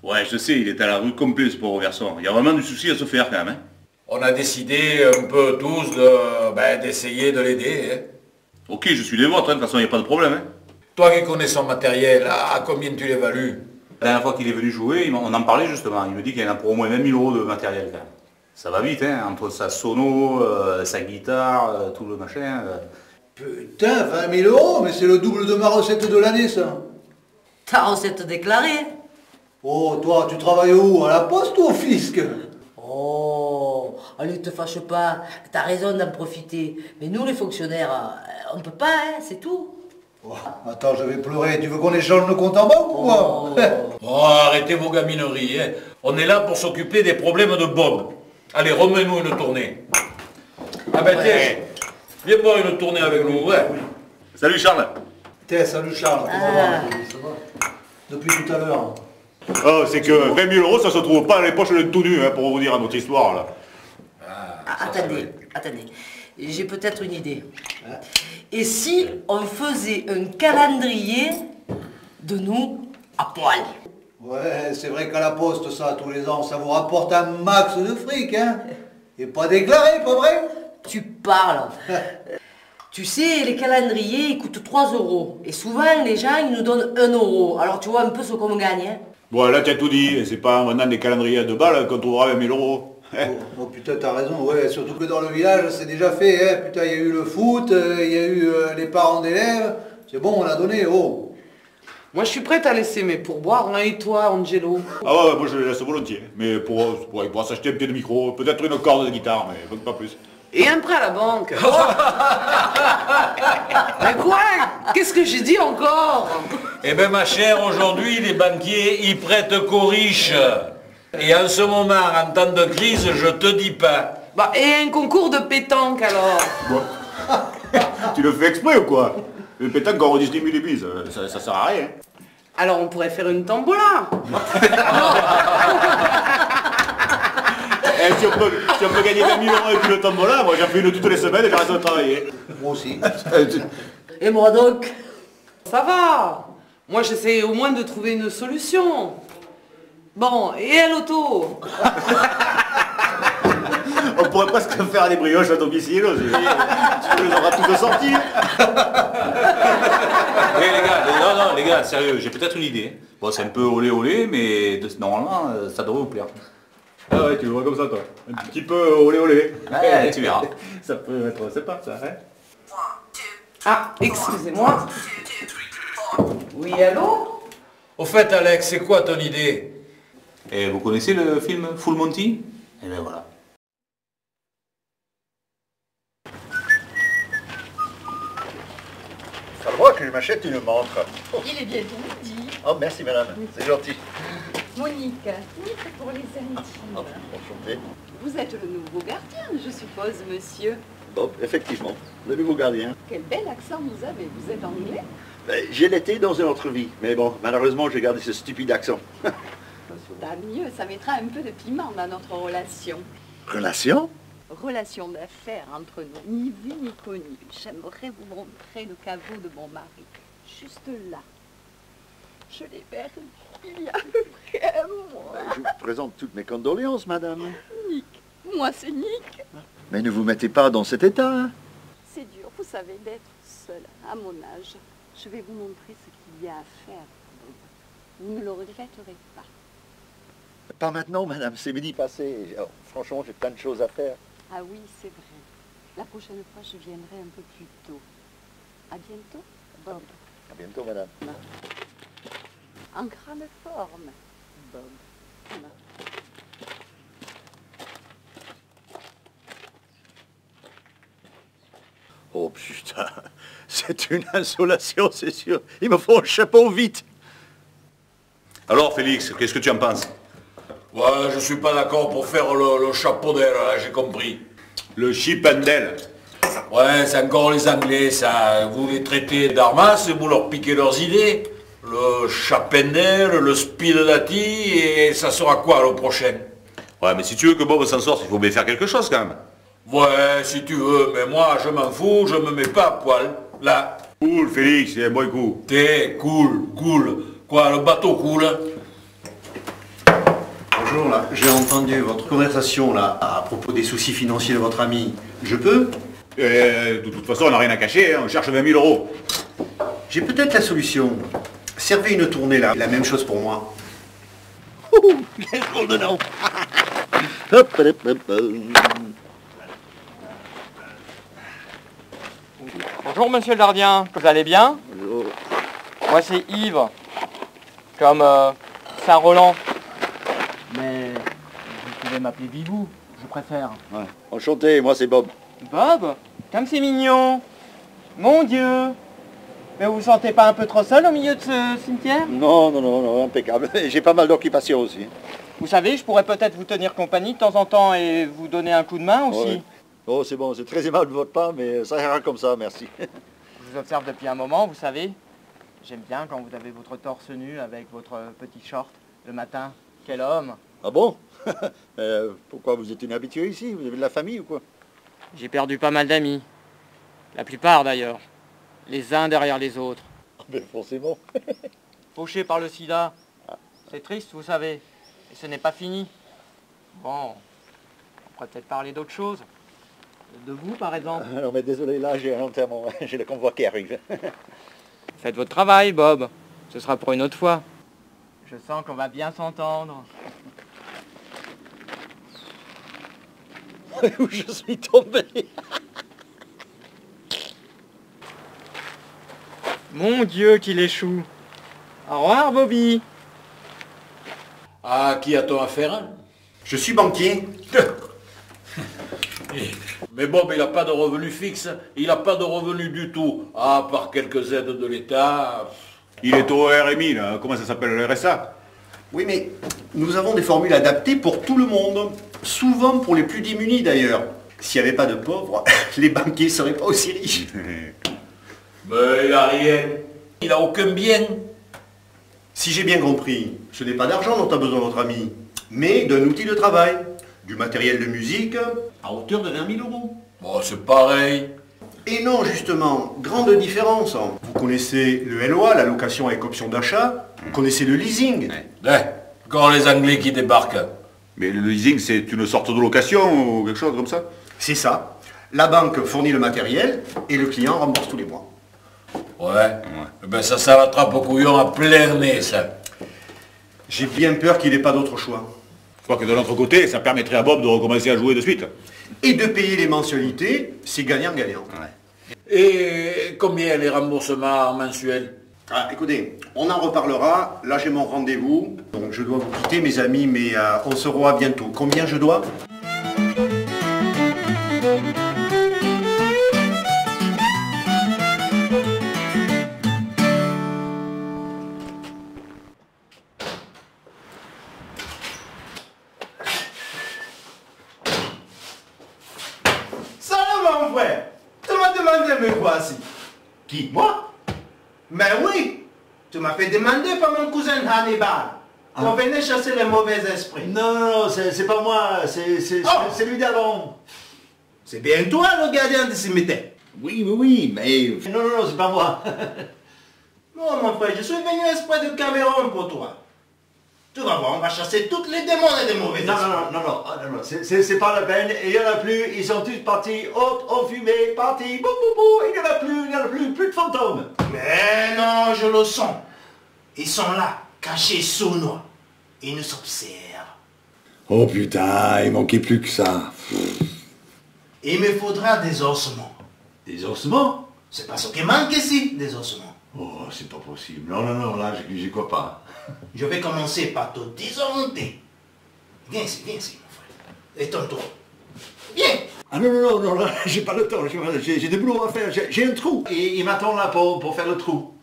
Ouais, je sais, il est à la rue complet, ce pauvre garçon. Il y a vraiment du souci à se faire quand même. Hein. On a décidé un peu tous d'essayer de l'aider. Hein. Ok, je suis les vôtres, hein, de toute façon, il n'y a pas de problème. Hein. Toi qui connais son matériel, à combien tu l'évalues? La dernière fois qu'il est venu jouer, on en parlait justement. Il me dit qu'il y en a pour au moins 20 000 € de matériel quand même. Ça va vite, hein, entre sa sono, sa guitare, tout le machin. Putain, 20 000 €, mais c'est le double de ma recette de l'année, ça. Ta recette déclarée? Oh, toi, tu travailles où? À la poste ou au fisc? Oh, allez, te fâche pas. T'as raison d'en profiter. Mais nous, les fonctionnaires, on peut pas, hein, c'est tout. Oh, attends, je vais pleurer. Tu veux qu'on échange nos comptes en banque ou quoi? Oh, arrêtez vos gamineries. Hein. On est là pour s'occuper des problèmes de Bob. Allez, remets-nous une tournée. Ah ben tiens, viens boire une tournée avec nous. Ouais. Salut Charles. Tiens, salut Charles. Ça va? Depuis tout à l'heure. Oh, c'est que 20 000 € ça se trouve pas dans les poches de tout nu, hein, pour vous dire notre histoire là. Attendez. J'ai peut-être une idée. Et si on faisait un calendrier de nous à poil? Ouais, c'est vrai qu'à la poste, ça, tous les ans, ça vous rapporte un max de fric, hein? Et pas déclaré, pas vrai? Tu parles. Tu sais, les calendriers, ils coûtent 3 €. Et souvent, les gens, ils nous donnent 1 €. Alors, tu vois un peu ce qu'on gagne, hein? Bon, là, t'as tout dit. C'est pas maintenant des calendriers à 2 balles qu'on trouvera 20 000 €. Oh putain, t'as raison, ouais, surtout que dans le village, c'est déjà fait, hein. Putain, il y a eu le foot, il y a eu les parents d'élèves. C'est bon, on a donné, oh. Moi, je suis prête à laisser mes pourboires, hein, et toi, Angelo? Ah ouais, moi je les laisse volontiers. Mais il pourra s'acheter un petit micro, peut-être une corde de guitare, mais pas plus. Et un prêt à la banque. Mais quoi? Qu'est-ce que j'ai dit encore? Eh ben ma chère, aujourd'hui, les banquiers, ils prêtent qu'aux riches. Et en ce moment, en temps de crise, je te dis pas. Bah, et un concours de pétanque, alors? Bon. Tu le fais exprès ou quoi? Le pétanque, quand on redistribue les bises, ça sert à rien. Alors, on pourrait faire une tombola. Si on peut gagner 20 000 € et puis le tombola, moi j'en fais une toutes les semaines et j'arrête de travailler. Moi aussi. Et moi donc? Ça va. Moi, j'essaie au moins de trouver une solution. Bon, et à l'auto? On pourrait presque faire des brioches à domicile, tu les auras tous sortis. Mais les gars, sérieux, j'ai peut-être une idée. Bon, c'est un peu olé, mais normalement, ça devrait vous plaire. Ah ouais, tu le vois comme ça, toi. Un petit peu olé. Ouais, tu verras. Ça peut être sympa, ça, hein. Ah, excusez-moi. Oui, allô? Au fait, Alex, c'est quoi ton idée? Et vous connaissez le film Full Monty? Eh ben voilà. Ça le droit que je m'achète une montre. Il est bientôt midi. Oh, merci madame, c'est gentil. Monique, pour les intimes. Enchanté. Vous êtes le nouveau gardien, je suppose, monsieur. Bon, effectivement, le nouveau gardien. Quel bel accent vous avez. Vous êtes anglais? J'ai l'été dans une autre vie, mais bon, malheureusement, j'ai gardé ce stupide accent. Tant mieux, ça mettra un peu de piment dans notre relation. Relation? Relation d'affaires entre nous, ni vu ni connu. J'aimerais vous montrer le caveau de mon mari. Juste là. Je l'ai perdu il y a à peu près un mois. Je vous présente toutes mes condoléances, madame. Nick, moi c'est Nick. Mais ne vous mettez pas dans cet état. Hein. C'est dur, vous savez, d'être seule à mon âge. Je vais vous montrer ce qu'il y a à faire. Vous ne le regretterez pas. Pas maintenant, madame, c'est midi passé. Alors, franchement, j'ai plein de choses à faire. Ah oui, c'est vrai. La prochaine fois, je viendrai un peu plus tôt. À bientôt, Bob. À bientôt, madame. En grande forme, Bob. Oh putain, c'est une insolation, c'est sûr. Il me faut un chapeau vite. Alors Félix, qu'est-ce que tu en penses? Ouais, je suis pas d'accord pour faire le chapeau d'aile, là, j'ai compris. Le chip and Dale. Ouais, c'est encore les Anglais, ça. Vous les traitez d'armas, vous leur piquez leurs idées. Le Chapendel, le Speedati, et ça sera quoi le prochain? Ouais, mais si tu veux que Bob s'en sorte, il faut bien faire quelque chose quand même. Ouais, si tu veux, mais moi je m'en fous, je me mets pas à poil, là. Cool, Félix, c'est un bon coup. T'es cool. Quoi, le bateau coule? Bonjour, là, j'ai entendu votre conversation là à propos des soucis financiers de votre ami. Je peux? De toute façon, on n'a rien à cacher, hein, on cherche 20 000 euros. J'ai peut-être la solution. Servez une tournée là, la même chose pour moi. Quel drôle de nom. Hop, hop, hop, hop. Bonjour monsieur le gardien, vous allez bien? Bonjour. Moi c'est Yves, comme Saint-Roland. Mais vous pouvez m'appeler Vivou, je préfère. Ouais. Enchanté, moi c'est Bob. Bob? Comme c'est mignon. Mon Dieu. Mais vous vous sentez pas un peu trop seul au milieu de ce cimetière? Non, impeccable. J'ai pas mal d'occupations aussi. Vous savez, je pourrais peut-être vous tenir compagnie de temps en temps et vous donner un coup de main aussi. Ouais. Oh, c'est bon, c'est très aimable de votre part, mais ça ira comme ça, merci. Je vous observe depuis un moment, vous savez. J'aime bien quand vous avez votre torse nu avec votre petit short le matin. Quel homme! Ah bon? Pourquoi vous êtes inhabitué ici? Vous avez de la famille ou quoi? J'ai perdu pas mal d'amis. La plupart d'ailleurs. Les uns derrière les autres. Mais forcément. Fauchés par le sida. C'est triste, vous savez. Et ce n'est pas fini. Bon, on pourrait peut-être parler d'autre chose. De vous, par exemple. Non mais désolé, là j'ai un enterrement. J'ai le convoi qui arrive. Faites votre travail, Bob. Ce sera pour une autre fois. Je sens qu'on va bien s'entendre. Où je suis tombé. Mon Dieu, qu'il échoue. Au revoir, Bobby. À qui a-t-on affaire? Je suis banquier. Mais Bob, il n'a pas de revenu fixe, il n'a pas de revenu du tout, à part quelques aides de l'État. Il est au RMI, là. Comment ça s'appelle, le RSA? Oui, mais nous avons des formules adaptées pour tout le monde. Souvent pour les plus démunis d'ailleurs. S'il n'y avait pas de pauvres, les banquiers ne seraient pas aussi riches. Mais il n'a rien, il n'a aucun bien. Si j'ai bien compris, ce n'est pas d'argent dont a besoin votre ami, mais d'un outil de travail, du matériel de musique, à hauteur de 20 000 euros. Bon, c'est pareil. Et non, justement, grande différence. Vous connaissez le LOA, la location avec option d'achat, vous connaissez le leasing. Quand les Anglais qui débarquent. Mais le leasing, c'est une sorte de location ou quelque chose comme ça? C'est ça. La banque fournit le matériel et le client rembourse tous les mois. Ouais. Ben ça l'attrape au couillon à plein nez, ça. J'ai bien peur qu'il n'ait pas d'autre choix. Je crois que de l'autre côté, ça permettrait à Bob de recommencer à jouer de suite. Et de payer les mensualités, c'est gagnant-gagnant. Et combien les remboursements mensuels? Ah, écoutez, on en reparlera. Là, j'ai mon rendez-vous. Donc, je dois vous quitter, mes amis, mais on se revoit bientôt. Combien je dois? Salut, mon frère. Tu m'as demandé de me voici. Qui? Moi? Mais oui, tu m'as fait demander par mon cousin Hannibal pour venir chasser les mauvais esprits. Non, c'est pas moi, c'est lui d'avant. C'est bien toi le gardien du cimetière. Oui, mais... Non, c'est pas moi. Non, mon frère, je suis venu exprès de Cameroun pour toi. Tu vas voir, on va chasser toutes les démons et les mauvais esprits. Non, c'est pas la peine, il n'y en a plus, ils sont tous partis, hop, en fumée, partis, bou, bou, bou, il n'y en a plus de fantômes. Mais non, je le sens. Ils sont là, cachés sous nous. Ils nous observent. Oh putain, il manquait plus que ça. Il me faudra des ossements. Des ossements? C'est pas ce qui manque ici, des ossements. Oh, c'est pas possible. Non, là, j'y crois pas. Je vais commencer par te désorienter. Viens ici, mon frère. Étonne-toi. Viens. Ah non, là, j'ai pas le temps, j'ai des boulots à faire, j'ai un trou. Et il m'attend là pour faire le trou.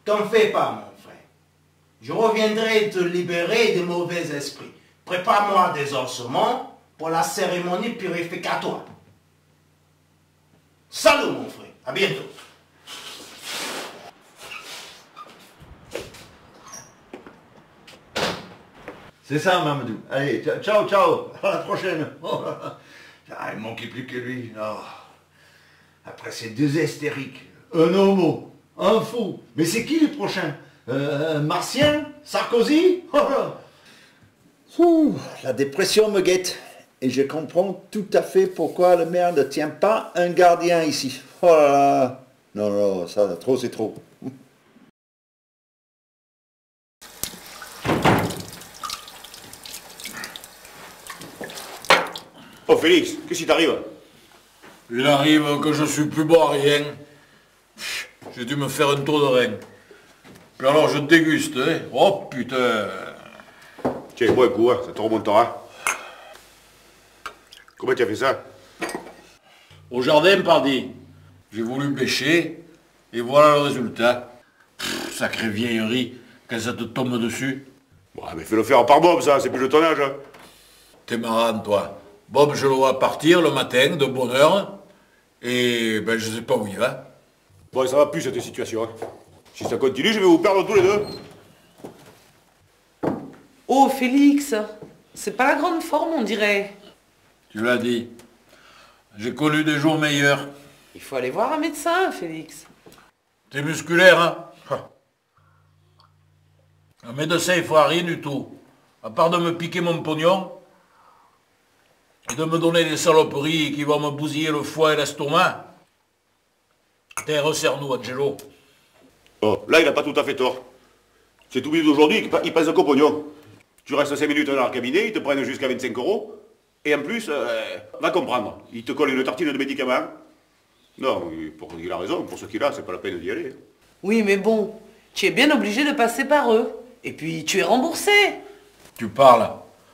T'en fais pas, mon frère. Je reviendrai te libérer des mauvais esprits. Prépare-moi des ossements pour la cérémonie purificatoire. Salut, mon frère. À bientôt. C'est ça, Mamadou. Allez, ciao, à la prochaine. Oh, il ne manquait plus que lui. Oh. Après ces deux hystériques, un homo, un fou. Mais c'est qui le prochain? Martien? Sarkozy? La dépression me guette. Et je comprends tout à fait pourquoi le maire ne tient pas un gardien ici. Oh là là. Non, ça, trop, c'est trop. Oh Félix, qu'est-ce qui t'arrive? Il arrive que je suis plus bon à rien. J'ai dû me faire un tour de rein. Puis alors je déguste, hein. Oh putain. Tiens, bois un coup, hein, ça te remontera. Comment tu as fait ça? Au jardin, pardi. J'ai voulu bêcher, et voilà le résultat. Sacrée vieillerie, quand ça te tombe dessus. Ouais, mais fais-le faire par Bob, ça, c'est plus de ton âge. Hein. T'es marrant, toi. Bob, je le vois partir le matin, de bonne heure, et ben je sais pas où il va. Bon, ça va plus cette situation. Hein. Si ça continue, je vais vous perdre tous les deux. Oh, Félix, c'est pas la grande forme, on dirait. Tu l'as dit. J'ai connu des jours meilleurs. Il faut aller voir un médecin, Félix. T'es musculaire, hein? Un médecin, il faut rien du tout. À part de me piquer mon pognon, et de me donner des saloperies qui vont me bousiller le foie et l'estomac. T'es resserre-nous, Angelo. Oh, là, il n'a pas tout à fait tort. C'est tout d'aujourd'hui, il passe un compagnon. Tu restes 5 minutes dans le cabinet, ils te prennent jusqu'à 25 €. Et en plus, va comprendre, il te colle une tartine de médicaments. Non, il a raison, pour ce qu'il a, c'est pas la peine d'y aller. Oui, mais bon, tu es bien obligé de passer par eux. Et puis, tu es remboursé. Tu parles.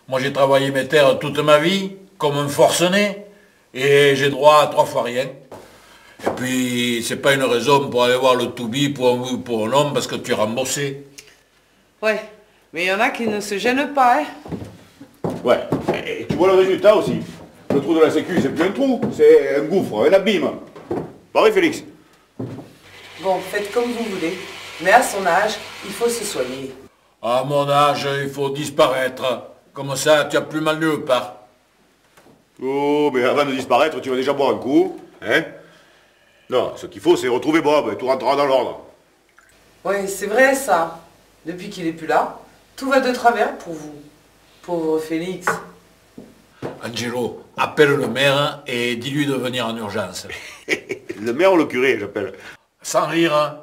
Moi, j'ai travaillé mes terres toute ma vie, comme un forcené, et j'ai droit à 3 fois rien. Et puis, c'est pas une raison pour aller voir le to-be pour un oui ou pour un homme, parce que tu es remboursé. Ouais, mais il y en a qui ne se gênent pas, hein. Ouais, et tu vois le résultat aussi. Le trou de la sécu, c'est plus un trou, c'est un gouffre, un abîme. Pareil, Félix. Bon, faites comme vous voulez. Mais à son âge, il faut se soigner. À mon âge, il faut disparaître. Comme ça, tu as plus mal nulle part. Oh, mais avant de disparaître, tu vas déjà boire un coup, hein? Non, ce qu'il faut, c'est retrouver Bob, et tout rentrera dans l'ordre. Oui, c'est vrai ça. Depuis qu'il est plus là, tout va de travers pour vous. Pauvre Félix. Angelo, appelle le maire et dis-lui de venir en urgence. Le maire ou le curé, j'appelle. Sans rire, hein.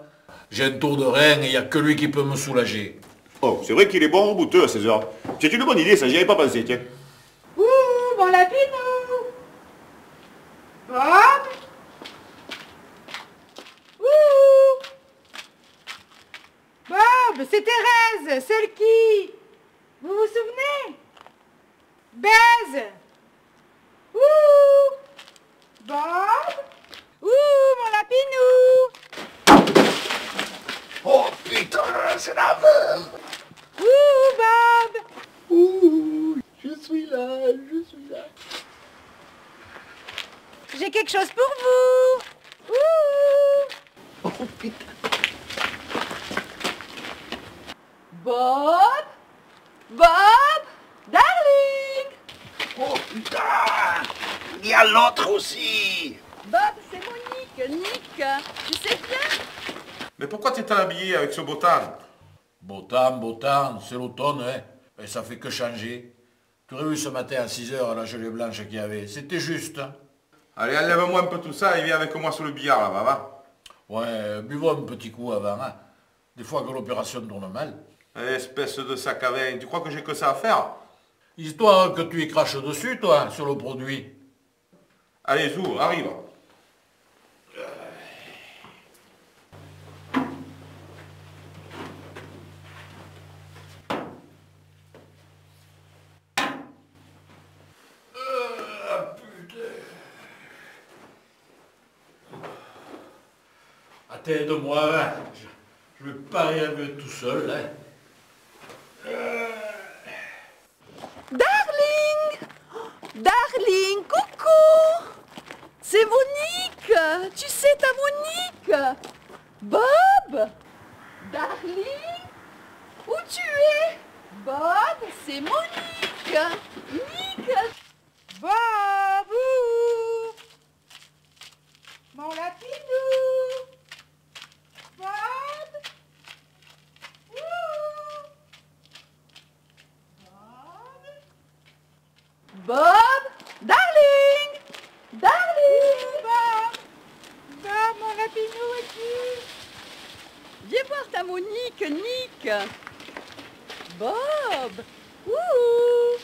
J'ai un tour de rein et il n'y a que lui qui peut me soulager. Oh, c'est vrai qu'il est bon rebouteux à 16 h. C'est une bonne idée, ça, j'y avais pas pensé, tiens. Ouh, bon lapinou. Bob. Ouh. Bob, c'est Thérèse, celle qui... Vous vous souvenez? Baise. Ouh. Bob. Ouh, mon lapinou. Oh putain, c'est la veuve. Ouh, Bob. Ouh, je suis là. J'ai quelque chose pour vous. Ouh. Oh putain. Bob. Bob. Darling. Oh putain. Il y a l'autre aussi. Bob, c'est Monique. Nick, tu sais bien? Mais pourquoi t'es habillé avec ce beau temps? Beau temps, c'est l'automne, hein. Et ça fait que changer. Tu aurais vu ce matin à 6 h la gelée blanche qu'il y avait. C'était juste. Hein. Allez, enlève-moi un peu tout ça et viens avec moi sur le billard là-bas, va. Ouais, buvons un petit coup avant, hein. Des fois que l'opération tourne mal. Espèce de sac à vin, tu crois que j'ai que ça à faire? Histoire que tu y craches dessus, toi, sur le produit. Allez, Zou, arrive. Aide-moi, hein. Je vais pas y arriver tout seul, hein. Darling! Darling, coucou! C'est Monique! Tu sais ta Monique? Bob! Darling? Où tu es? Bob, c'est Monique! Nick! Bob! Ouh! Mon lapinou! Bob! Ouh! Bob! Darling! Darling! Bob! Bob, mon lapinou, où es-tu? Viens voir ta Monique, Nick! Bob! Ouh!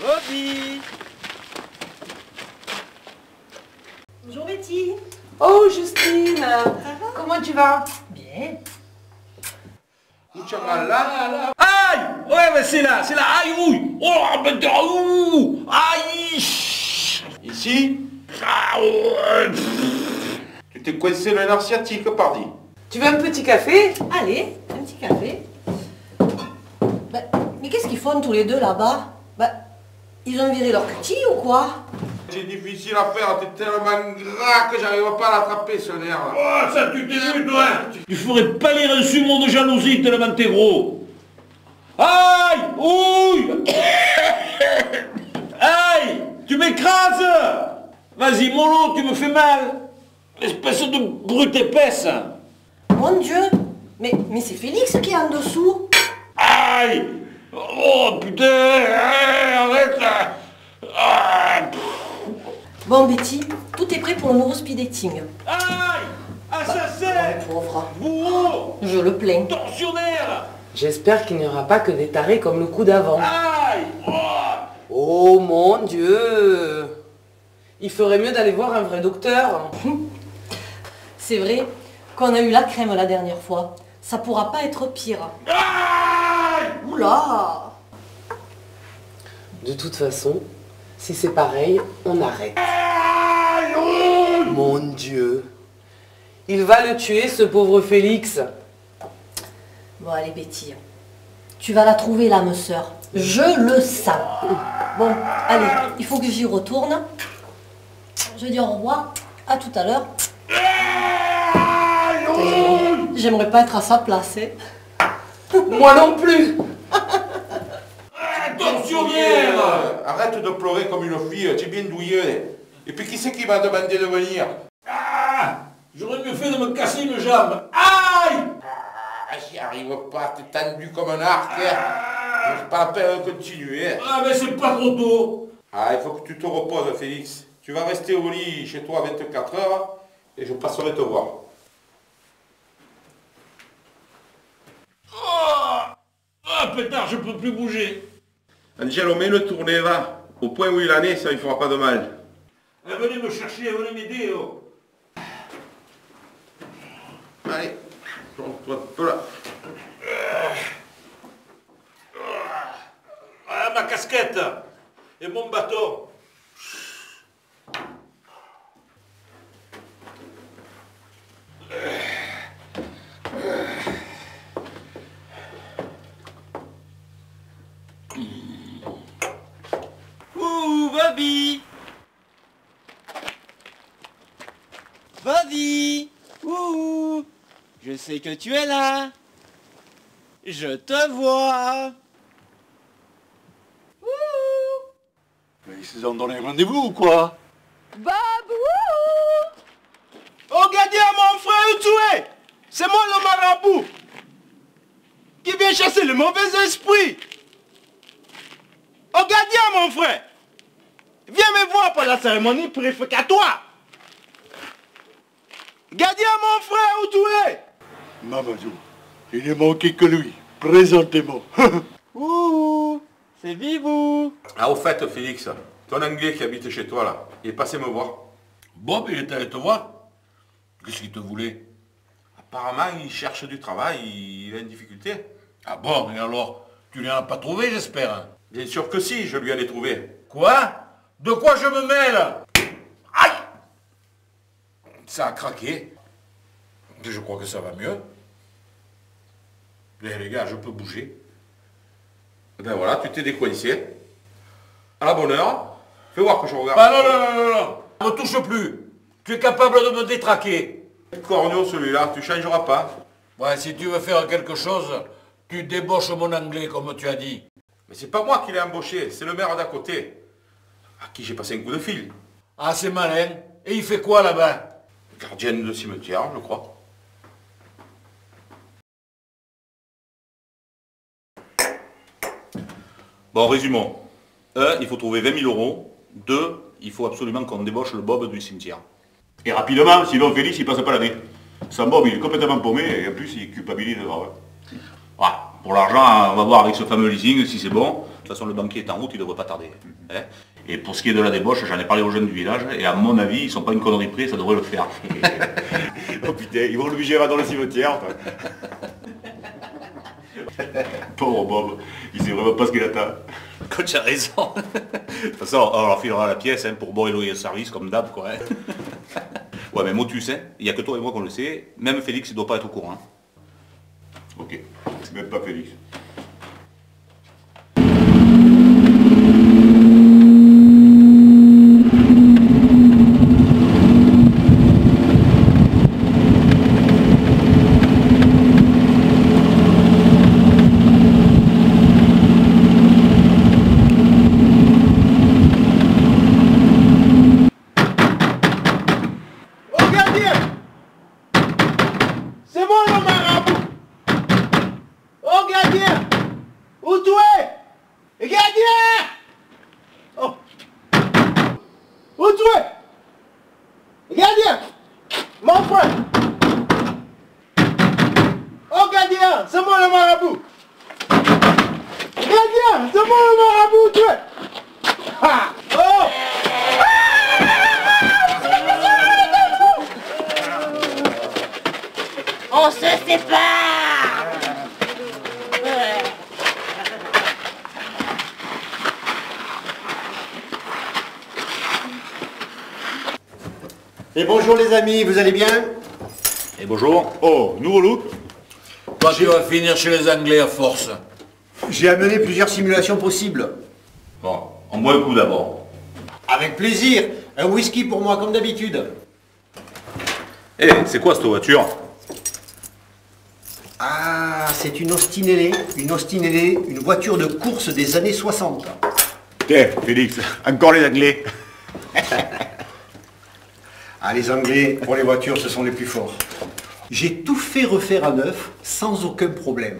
Bobby! Bonjour Betty. Oh Justine, comment tu vas? Bien. Où tu vas là? Aïe! Ouais, mais c'est là, aïe, ouille! Oh, ben, ouh! Aïe! Ici? Tu t'es coincé le nerf sciatique, pardi. Tu veux un petit café? Allez, un petit café. Bah, mais qu'est-ce qu'ils font tous les deux là-bas? Bah, ils ont viré leur cutie ou quoi? C'est difficile à faire, t'es tellement gras que j'arrive pas à l'attraper ce nerf là. Oh, ça tu t'es vu, toi! Tu ferais pas lire un sumo de jalousie tellement t'es gros! Aïe! Ouille! Aïe! Tu m'écrases! Vas-y, mollo, tu me fais mal! Espèce de brute épaisse! Mon Dieu! Mais c'est Félix qui est en dessous! Aïe! Oh putain! Arrête! Bon Betty, tout est prêt pour le nouveau speed dating. Aïe! Assassin! Pauvre. Bourreau! Je le plains. Tortionnaire! J'espère qu'il n'y aura pas que des tarés comme le coup d'avant. Aïe! Oh mon Dieu! Il ferait mieux d'aller voir un vrai docteur. C'est vrai qu'on a eu la crème la dernière fois. Ça pourra pas être pire. Oula! De toute façon, si c'est pareil, on arrête. Mon Dieu! Il va le tuer, ce pauvre Félix. Bon allez Betty, tu vas la trouver l'âme sœur. Je le sens. Bon, allez, il faut que j'y retourne. Je dis au revoir, à tout à l'heure. J'aimerais pas être à sa place, hein. Moi non plus. Tortionnaire! Arrête de pleurer comme une fille, tu es bien douilleux. Et puis qui c'est qui m'a demandé de venir? J'aurais mieux fait de me casser une jambe. Aïe! J'y arrive pas, t'es tendu comme un arc. C'est pas la peine de continuer. Ah mais c'est pas trop tôt. Il faut que tu te reposes, Félix. Tu vas rester au lit chez toi 24 heures et je passerai te voir. Ah pétard, je peux plus bouger. Angelo, mets le tourné, va. Au point où il en est, ça ne fera pas de mal. Venez me chercher, venez m'aider. Oh. Allez, tourne-toi un peu là. Ah, ma casquette et mon bâton. Ouh, Bobby! Bobby! Ouh! Je sais que tu es là! Je te vois! Mais ils se sont donné rendez-vous ou quoi? Bob, wouhou! Oh, regardez à mon frère où tu es! C'est moi le marabout qui vient chasser le mauvais esprit. Oh gardien, mon frère, viens me voir pour la cérémonie purificatoire. Gardien, mon frère, où tu es? Mamadou, il ne manquait que lui. Présentez-moi. Ouh, c'est Vivou. Ah, au fait, Félix, ton Anglais qui habite chez toi, là, il est passé me voir. Bob, il est allé te voir. Qu'est-ce qu'il te voulait? Apparemment, il cherche du travail, il a une difficulté. Ah bon, et alors? Tu ne l'as pas trouvé, j'espère, hein? Bien sûr que si, je lui en ai trouvé. Quoi? De quoi je me mêle? Aïe! Ça a craqué. Je crois que ça va mieux. Les gars, je peux bouger. Ben voilà, tu t'es décoincé. À la bonne heure, fais voir que je regarde. Ah non, ne me touche plus. Tu es capable de me détraquer. Corneau, celui-là, tu changeras pas. Ouais, si tu veux faire quelque chose, tu débauches mon anglais, comme tu as dit. Mais c'est pas moi qui l'ai embauché, c'est le maire d'à côté, à qui j'ai passé un coup de fil. Ah, c'est malin. Et il fait quoi là-bas? Gardienne de cimetière, je crois. Bon, résumons. 1, il faut trouver 20 000 euros. 2, il faut absolument qu'on débauche le Bob du cimetière. Et rapidement, sinon Félix, il passe pas l'année. Sans Bob, il est complètement paumé, et en plus, il culpabilise grave. Voilà. Pour l'argent, on va voir avec ce fameux leasing si c'est bon. De toute façon, le banquier est en route, il ne devrait pas tarder. Hein. Et pour ce qui est de la débauche, j'en ai parlé aux jeunes du village, et à mon avis, ils sont pas une connerie près, ça devrait le faire. Oh putain, ils vont l'obliger à dans le cimetière. Pauvre Bob, il sait vraiment pas ce qu'il attend. Quand tu as raison. De toute façon, on leur filera la pièce hein, pour boire et loyer le service, comme d'hab, quoi. Hein. Ouais, mais Motus, hein, il n'y a que toi et moi qu'on le sait. Même Félix, il ne doit pas être au courant. Hein. Ok, même pas Félix. On se sépare. Et bonjour les amis, vous allez bien? Et bonjour. Oh, nouveau look. Toi, tu vas finir chez les Anglais à force. J'ai amené plusieurs simulations possibles. Bon, on boit un coup d'abord. Avec plaisir. Un whisky pour moi comme d'habitude. Eh, c'est quoi cette voiture? Ah, c'est une Ostinelli. Une voiture de course des années 60. Tiens, Félix, encore les Anglais. Ah, les Anglais, pour les voitures, ce sont les plus forts. J'ai tout fait refaire à neuf, sans aucun problème.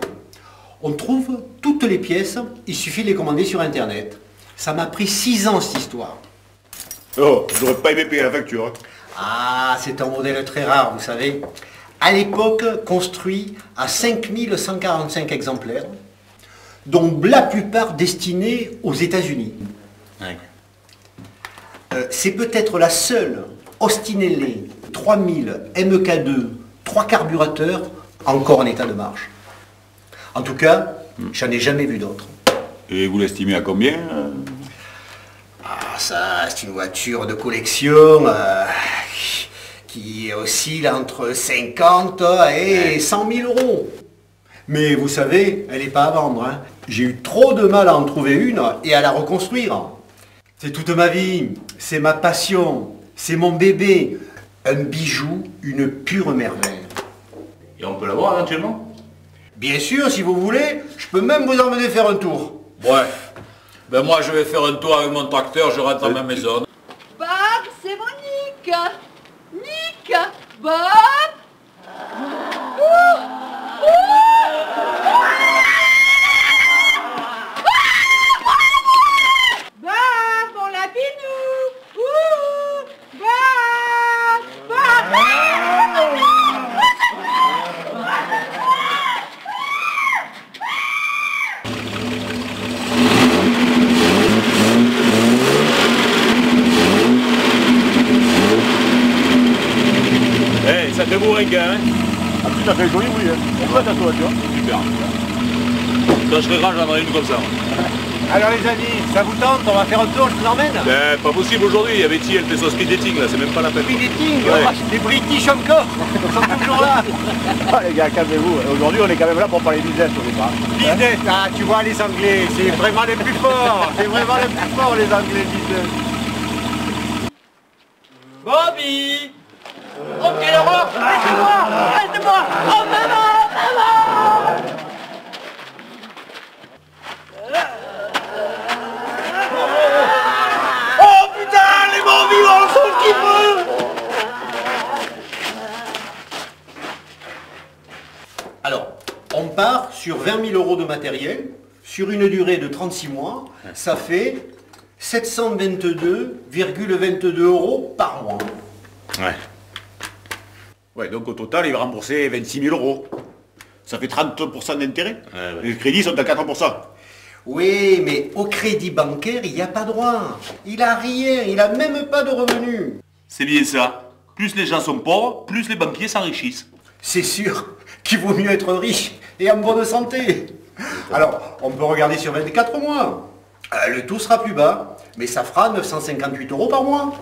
On trouve toutes les pièces, il suffit de les commander sur Internet. Ça m'a pris 6 ans, cette histoire. Oh, j'aurais pas aimé payer la facture. Hein. Ah, c'est un modèle très rare, vous savez. À l'époque, construit à 5145 exemplaires, dont la plupart destinés aux États-Unis. Ouais. C'est peut-être la seule Ostinelli 3000 MK2, 3 carburateurs, encore en état de marche. En tout cas, j'en ai jamais vu d'autres. Et vous l'estimez à combien Ah, ça, c'est une voiture de collection qui oscille entre 50 et 100 000 euros. Mais vous savez, elle n'est pas à vendre. Hein. J'ai eu trop de mal à en trouver une et à la reconstruire. C'est toute ma vie, c'est ma passion, c'est mon bébé. Un bijou, une pure merveille. Et on peut l'avoir éventuellement? Bien sûr, si vous voulez, je peux même vous emmener faire un tour. Ouais. Ben moi, je vais faire un tour avec mon tracteur, je rentre à ma maison. Bob, c'est mon Nick. Nick, Bob. bourrinquin, hein. Ah, tout à fait joli, oui. On va tatouage, tu vois. Super. Quand je serai grand, j'en aurai une comme ça. Alors les amis, ça vous tente? On va faire un tour, je vous emmène? Pas possible aujourd'hui, Betty elle fait son speed dating là, c'est même pas la peine. Speed dating, Ouais. les British encore, ils sont toujours là. Ah, les gars, calmez-vous. Aujourd'hui, on est quand même là pour parler business au départ. Business, ah tu vois les Anglais, c'est vraiment les plus forts. C'est vraiment les plus forts les Anglais, business. Bobby! Oh, quelle horreur! Reste-moi! Reste-moi! Oh, maman! Maman! Oh putain, les morts vivants sont ce qu'il faut. Alors, on part sur 20 000 € de matériel, sur une durée de 36 mois, ça fait 722,22 € par mois. Ouais. Ouais, donc au total, il va rembourser 26 000 €. Ça fait 30% d'intérêt. Les crédits sont à 4%. Oui, mais au crédit bancaire, il n'y a pas droit. Il a rien, il a même pas de revenus. C'est bien ça. Plus les gens sont pauvres, plus les banquiers s'enrichissent. C'est sûr qu'il vaut mieux être riche et en bonne santé. Alors, on peut regarder sur 24 mois. Le taux sera plus bas, mais ça fera 958 € par mois.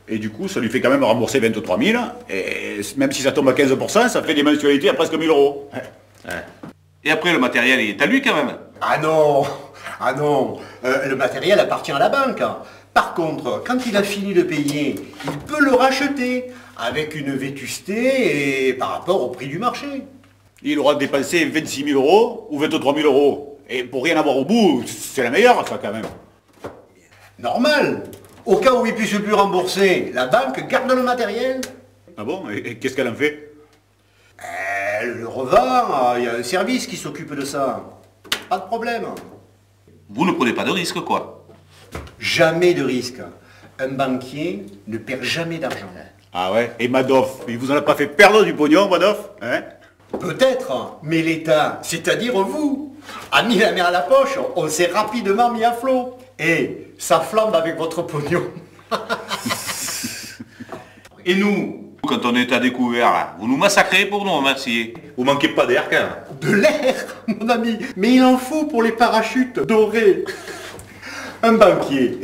Et du coup, ça lui fait quand même rembourser 23 000. Et même si ça tombe à 15%, ça fait des mensualités à presque 1 000 €. Et après, le matériel, il est à lui quand même. Ah non, ah non, le matériel appartient à la banque. Par contre, quand il a fini de payer, il peut le racheter avec une vétusté et par rapport au prix du marché. Il aura dépensé 26 000 € ou 23 000 €. Et pour rien avoir au bout, c'est la meilleure, ça, quand même. Normal. Au cas où il puisse plus rembourser, la banque garde le matériel. Ah bon? Et qu'est-ce qu'elle en fait? Elle le revend, il y a un service qui s'occupe de ça. Pas de problème. Vous ne prenez pas de risque, quoi. Jamais de risque. Un banquier ne perd jamais d'argent. Ah ouais? Et Madoff, il vous en a pas fait perdre du pognon, Madoff? Hein? Peut-être, mais l'État, c'est-à-dire vous, a mis la main à la poche, on s'est rapidement mis à flot. Et ça flambe avec votre pognon. Et nous, quand on est à découvert, là, vous nous massacrez pour nous remercier. Vous manquez pas d'air quand même. De l'air, mon ami. Mais il en faut pour les parachutes dorés. Un banquier,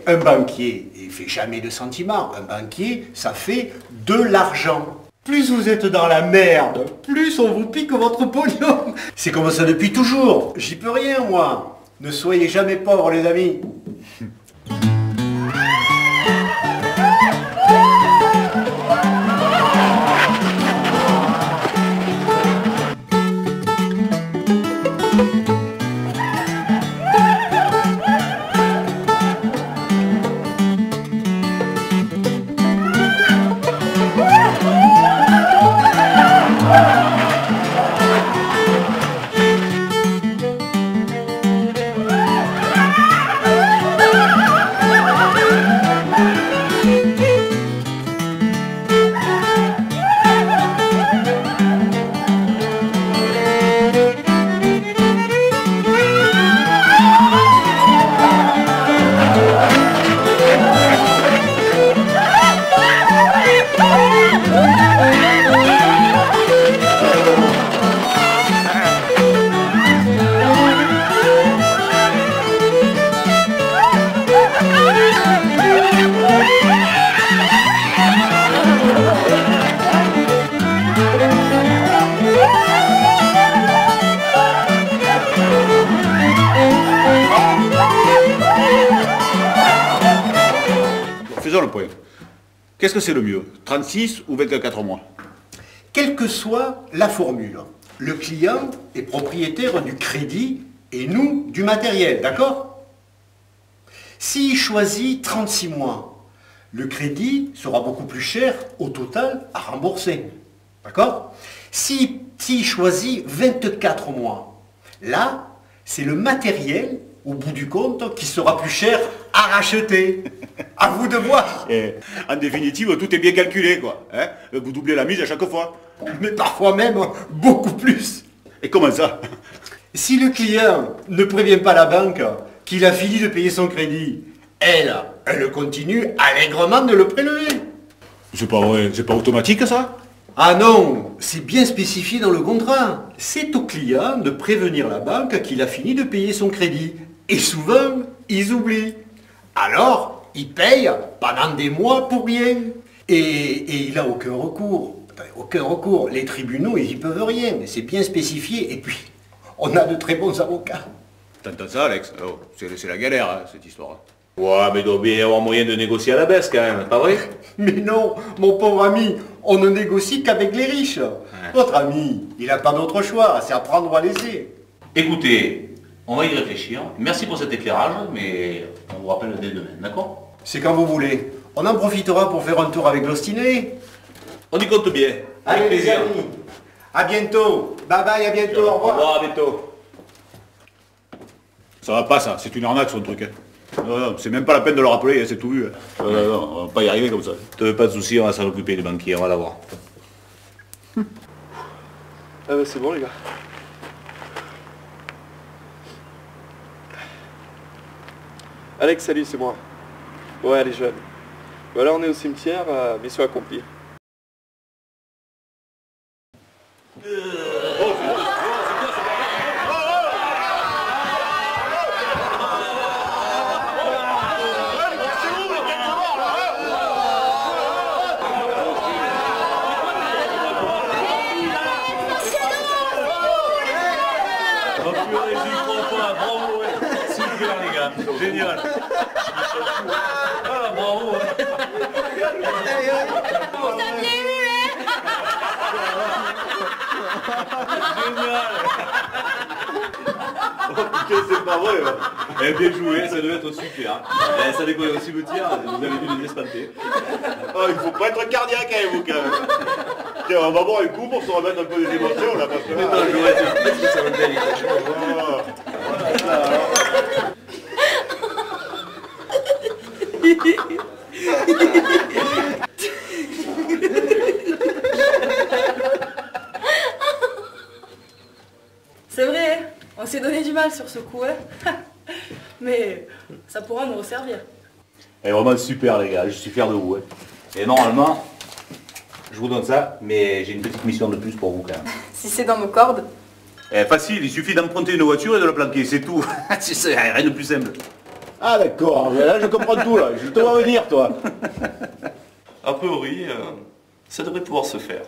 un banquier, il fait jamais de sentiments. Un banquier, ça fait de l'argent. Plus vous êtes dans la merde, plus on vous pique votre pognon. C'est comme ça depuis toujours. J'y peux rien, moi. Ne soyez jamais pauvres, les amis. Faisons le point. Qu'est-ce que c'est le mieux? 36 ou 24 mois? Quelle que soit la formule, le client est propriétaire du crédit et nous du matériel, d'accord? S'il choisit 36 mois, le crédit sera beaucoup plus cher au total à rembourser, d'accord? S'il choisit 24 mois, là, c'est le matériel, au bout du compte, qui sera plus cher à racheter. À vous de voir. Et, en définitive, tout est bien calculé, quoi. Hein? Vous doublez la mise à chaque fois. Mais parfois même beaucoup plus. Et comment ça? Si le client ne prévient pas la banque qu'il a fini de payer son crédit, elle, elle continue allègrement de le prélever. C'est pas vrai, c'est pas automatique ça? Ah non, c'est bien spécifié dans le contrat. C'est au client de prévenir la banque qu'il a fini de payer son crédit. Et souvent, ils oublient. Alors, ils payent pendant des mois pour rien. Et il n'a aucun recours. Aucun recours. Les tribunaux, ils y peuvent rien. C'est bien spécifié. Et puis, on a de très bons avocats. T'entends ça, Alex? Oh, c'est la galère, hein, cette histoire. Ouais, mais il doit bien y avoir moyen de négocier à la baisse quand même, pas vrai? Mais non, mon pauvre ami, on ne négocie qu'avec les riches. Votre ami, il n'a pas d'autre choix, c'est à prendre ou à laisser. Écoutez, on va y réfléchir. Merci pour cet éclairage, mais on vous rappelle dès demain, d'accord? C'est quand vous voulez. On en profitera pour faire un tour avec l'Ostiné. On y compte bien. Avec plaisir. À bientôt. Bye bye, à bientôt. Au revoir. Au revoir, à bientôt. Ça va pas ça, c'est une arnaque son truc. Hein. Non, c'est même pas la peine de le rappeler, hein, c'est tout vu. Non, on va pas y arriver comme ça. Pas de soucis, on va s'en occuper, les banquiers, on va l'avoir. Ah bah c'est bon les gars. Alex, salut, c'est moi. Ouais, elle est jeune. Voilà, on est au cimetière, mission accomplie. Super les gars, génial. Ah bravo. Génial. Oh putain, c'est pas vrai. Eh bien joué, ça devait être super. Eh, ça décolle au cimetière, vous avez dû les espanter. Oh, il faut pas être cardiaque avec vous quand même. Tiens, on va boire un coup pour se remettre un peu des émotions là parce que là... Attends, Joël, c'est ça va bien les C'est vrai, on s'est donné du mal sur ce coup, hein. Mais ça pourra nous resservir. Elle est vraiment super les gars, je suis fier de vous. Hein. Et normalement, je vous donne ça, mais j'ai une petite mission de plus pour vous quand même. Si c'est dans nos cordes. Facile, il suffit d'emprunter une voiture et de la planquer, c'est tout. C'est rien de plus simple. Ah d'accord, là je comprends tout là, je te vois venir toi. A priori, ça devrait pouvoir se faire.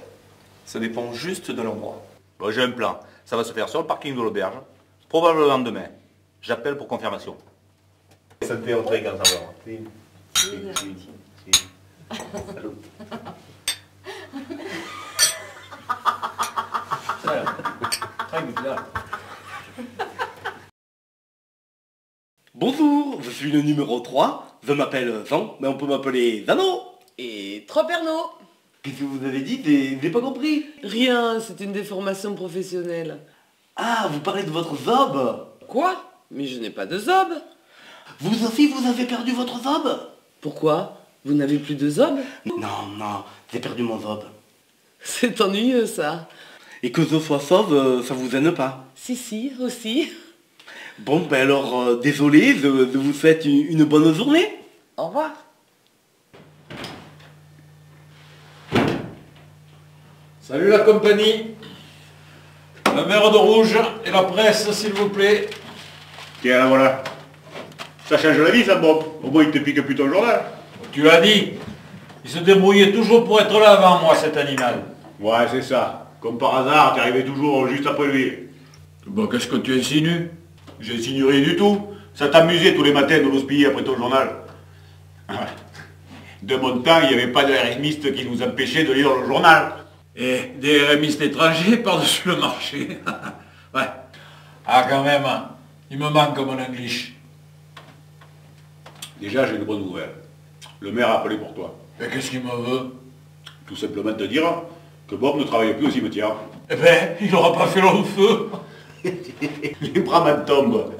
Ça dépend juste de l'endroit. Bon, j'ai un plan, ça va se faire sur le parking de l'auberge, probablement demain. J'appelle pour confirmation. Ça me fait entrer quand ça va. Salut. Bonjour, je suis le numéro 3. Je m'appelle Jean, mais on peut m'appeler Zano. Et trois pernots. Qu'est-ce que vous avez dit? J'ai pas compris. Rien, c'est une déformation professionnelle. Ah, vous parlez de votre zob? Quoi? Mais je n'ai pas de zob. Vous aussi, vous avez perdu votre zob? Pourquoi? Vous n'avez plus de zob? Non, j'ai perdu mon zob. C'est ennuyeux ça. Et que je sois sauve, ça vous gêne pas? Si, aussi. Bon, ben alors, désolé, je vous souhaite une bonne journée. Au revoir. Salut la compagnie. La mer de rouge et la presse, s'il vous plaît. Tiens, là voilà. Ça change la vie ça, Bob. Au moins il te pique plus ton journal. Tu l'as dit. Il se débrouillait toujours pour être là avant moi, cet animal. Ouais, c'est ça. Comme par hasard, t'es arrivé toujours juste après lui. Bon, qu'est-ce que tu insinues? J'insinue rien du tout. Ça t'amusait tous les matins de l'hospiller après ton journal. Ouais. De mon temps, il n'y avait pas de RMiste qui nous empêchait de lire le journal. Et des RMistes étrangers par-dessus le marché. Ouais. Ah, quand même, hein. Il me manque mon English. Déjà, j'ai une bonne nouvelle. Le maire a appelé pour toi. Et qu'est-ce qu'il me veut? Tout simplement te dire que Bob ne travaille plus au cimetière. Eh ben, il n'aura pas fait long feu. Les bras m'en tombent.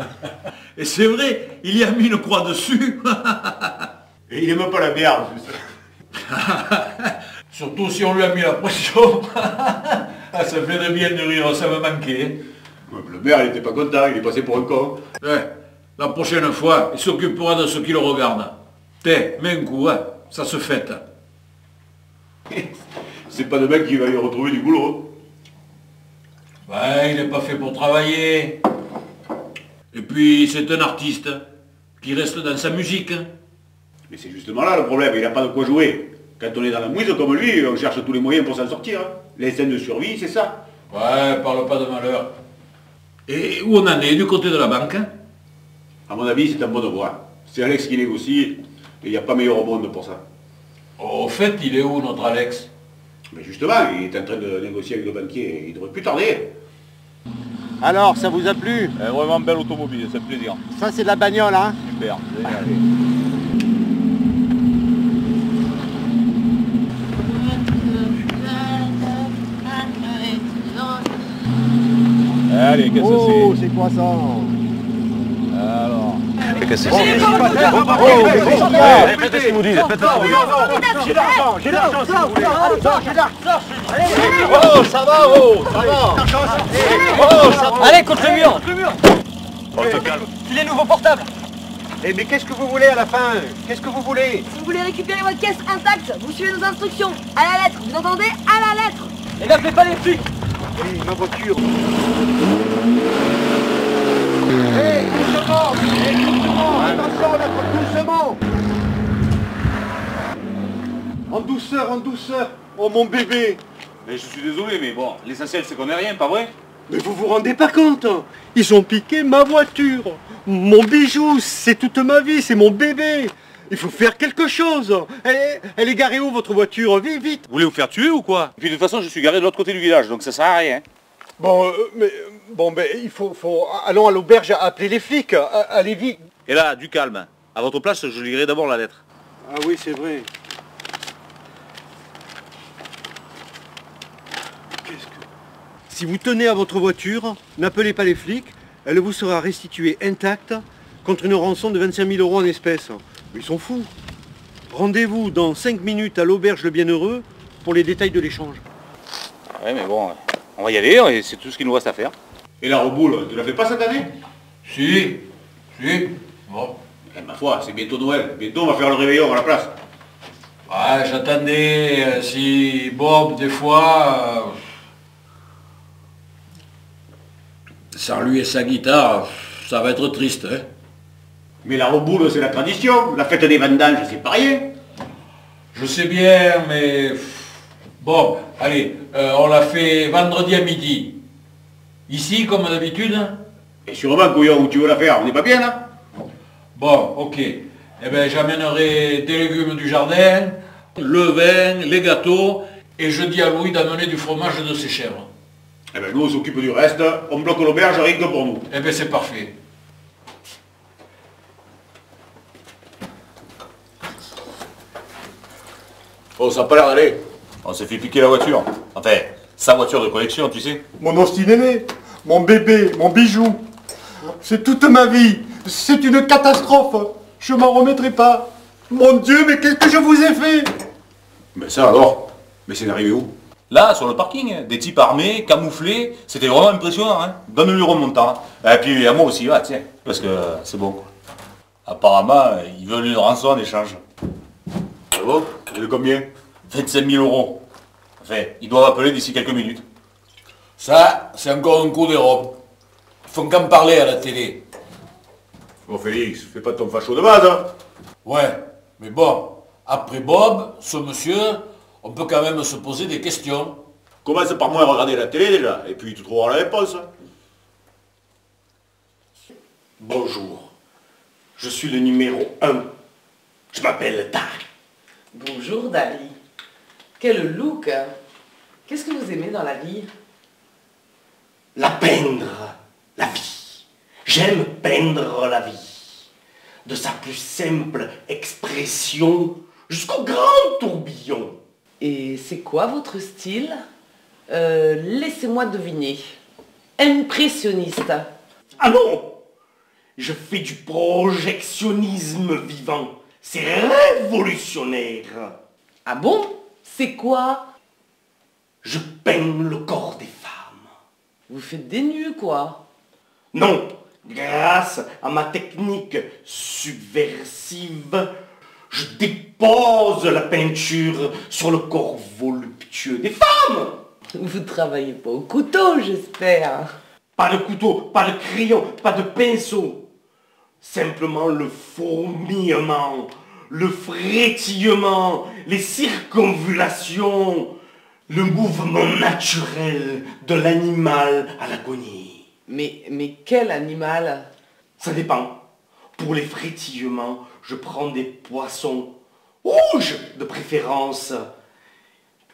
Et c'est vrai, il y a mis une croix dessus. Et il n'aime pas la bière en plus. Surtout si on lui a mis la pression. Ah, ça fait de bien de rire, ça me manquait. Ouais, le maire, il n'était pas content, il est passé pour un con. Ouais, la prochaine fois, il s'occupera de ceux qui le regardent. T'es, mets un coup, hein. Ça se fête. C'est pas de mec qui va y retrouver du boulot. Ouais, il n'est pas fait pour travailler. Et puis, c'est un artiste qui reste dans sa musique. Mais c'est justement là le problème, il n'a pas de quoi jouer. Quand on est dans la mouise comme lui, on cherche tous les moyens pour s'en sortir. Hein. Les scènes de survie, c'est ça. Ouais, parle pas de malheur. Et où on en est du côté de la banque? À mon avis, c'est en bonne voie. C'est Alex qui négocie, et il n'y a pas meilleur au monde pour ça. Au fait, il est où notre Alex? Mais justement, il est en train de négocier avec le banquier, il devrait plus tarder. Alors, ça vous a plu? Vraiment belle automobile, c'est un plaisir. Ça, c'est de la bagnole, hein? Super. Allez, qu'est-ce que c'est? Oh, c'est quoi ça? Alors... Qu'est-ce que c'est? Faites ce que vous dites, faites ce que vous dites. J'ai l'argent, si vous voulez. J'ai l'argent. Oh, ça va, oh, ça va. Oh, ça va. Allez, contre le mur. On se calme. Filez nouveau portable. Eh, mais qu'est-ce que vous voulez à la fin? Qu'est-ce que vous voulez? Si vous voulez récupérer votre caisse intacte, vous suivez nos instructions. À la lettre, vous entendez? À la lettre. Et n'appelez pas les flics. Oui, ma voiture. Hé, doucement. Attention, doucement. En douceur. Oh, mon bébé. Mais je suis désolé, mais bon, l'essentiel c'est qu'on n'est rien, pas vrai? Mais vous vous rendez pas compte? Ils ont piqué ma voiture. Mon bijou, c'est toute ma vie, c'est mon bébé. Il faut faire quelque chose. Elle est garée où, votre voiture? Vite, vite. Vous voulez vous faire tuer ou quoi? Et puis de toute façon, je suis garé de l'autre côté du village, donc ça sert à rien. Bon, il faut... Allons à l'auberge, appeler les flics. Allez vite. Et là, du calme. À votre place, je lirai d'abord la lettre. Ah oui, c'est vrai. Si vous tenez à votre voiture, n'appelez pas les flics. Elle vous sera restituée intacte contre une rançon de 25 000 € en espèces. Mais ils sont fous. Rendez-vous dans 5 minutes à l'auberge Le Bienheureux pour les détails de l'échange. Ouais, mais bon, on va y aller, c'est tout ce qu'il nous reste à faire. Et la reboule, tu la fais pas cette année? Si. Bon. Eh, ma foi, c'est bientôt Noël. Bientôt, on va faire le réveillon à la place. Ouais, j'attendais si Bob, des fois... sans lui et sa guitare, ça va être triste, hein. Mais la reboule, c'est la tradition. La fête des vendanges, c'est pas rien. Je sais bien, mais... Bon, allez, on l'a fait vendredi à midi. Ici, comme d'habitude. Et sûrement, couillon, où tu veux la faire, on n'est pas bien, là? Bon, ok. Eh bien, j'amènerai des légumes du jardin, le vin, les gâteaux, et je dis à Louis d'amener du fromage de ses chèvres. Eh bien, nous, on s'occupe du reste. On bloque l'auberge, rien que pour nous. Eh bien, c'est parfait. Oh, ça n'a pas l'air d'aller. On s'est fait piquer la voiture. Enfin, sa voiture de collection, tu sais. Mon ostinéné, mon bébé, mon bijou. C'est toute ma vie. C'est une catastrophe. Je m'en remettrai pas. Mon Dieu, mais qu'est-ce que je vous ai fait? Mais ça alors? Mais c'est arrivé où? Là, sur le parking, des types armés, camouflés, c'était vraiment impressionnant, hein. Donne-lui remontant. Et puis à moi aussi, là, tiens, parce que c'est bon, quoi. Apparemment, ils veulent une rançon en échange. Ah bon? Et de combien? 25 000 €. Enfin, ils doivent appeler d'ici quelques minutes. Ça, c'est encore un coup d'Europe. Ils font qu'en parler à la télé. Bon, Félix, fais pas ton facho de base, hein. Ouais, mais bon, après Bob, ce monsieur, on peut quand même se poser des questions. Commence par moi à regarder la télé déjà, et puis tu trouveras la réponse. Bonjour, je suis le numéro 1. Je m'appelle Dari. Bonjour Dari. Quel look. Qu'est-ce que vous aimez dans la vie? La peindre, la vie. J'aime peindre la vie. De sa plus simple expression jusqu'au grand tourbillon. Et c'est quoi votre style? Laissez-moi deviner. Impressionniste. Ah non! Je fais du projectionnisme vivant. C'est révolutionnaire. Ah bon? C'est quoi? Je peins le corps des femmes. Vous faites des nus, quoi? Non, grâce à ma technique subversive, Je dépose la peinture sur le corps voluptueux des femmes. Vous travaillez pas au couteau, j'espère. Pas de couteau, pas de crayon, pas de pinceau. Simplement le fourmillement, le frétillement, les circonvulations, le mouvement naturel de l'animal à l'agonie. Mais quel animal? Ça dépend. Pour les frétillements, je prends des poissons rouges de préférence,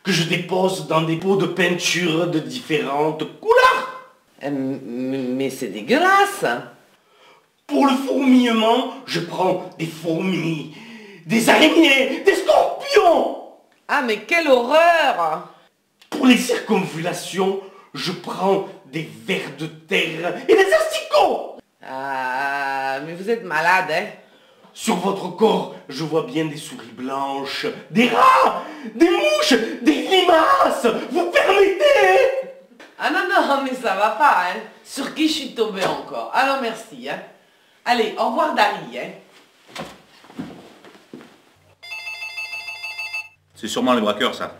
que je dépose dans des pots de peinture de différentes couleurs. Mais c'est dégueulasse. Pour le fourmillement, je prends des fourmis, des araignées, des scorpions. Ah, mais quelle horreur! Pour les circonvulations, je prends des vers de terre et des asticots. Ah, mais vous êtes malade, hein? Sur votre corps, je vois bien des souris blanches, des rats, des mouches, des limaces. Vous permettez? Ah non, mais ça va pas, hein? Sur qui je suis tombée encore? Alors merci, hein? Allez, au revoir Dari, hein? C'est sûrement les braqueurs, ça.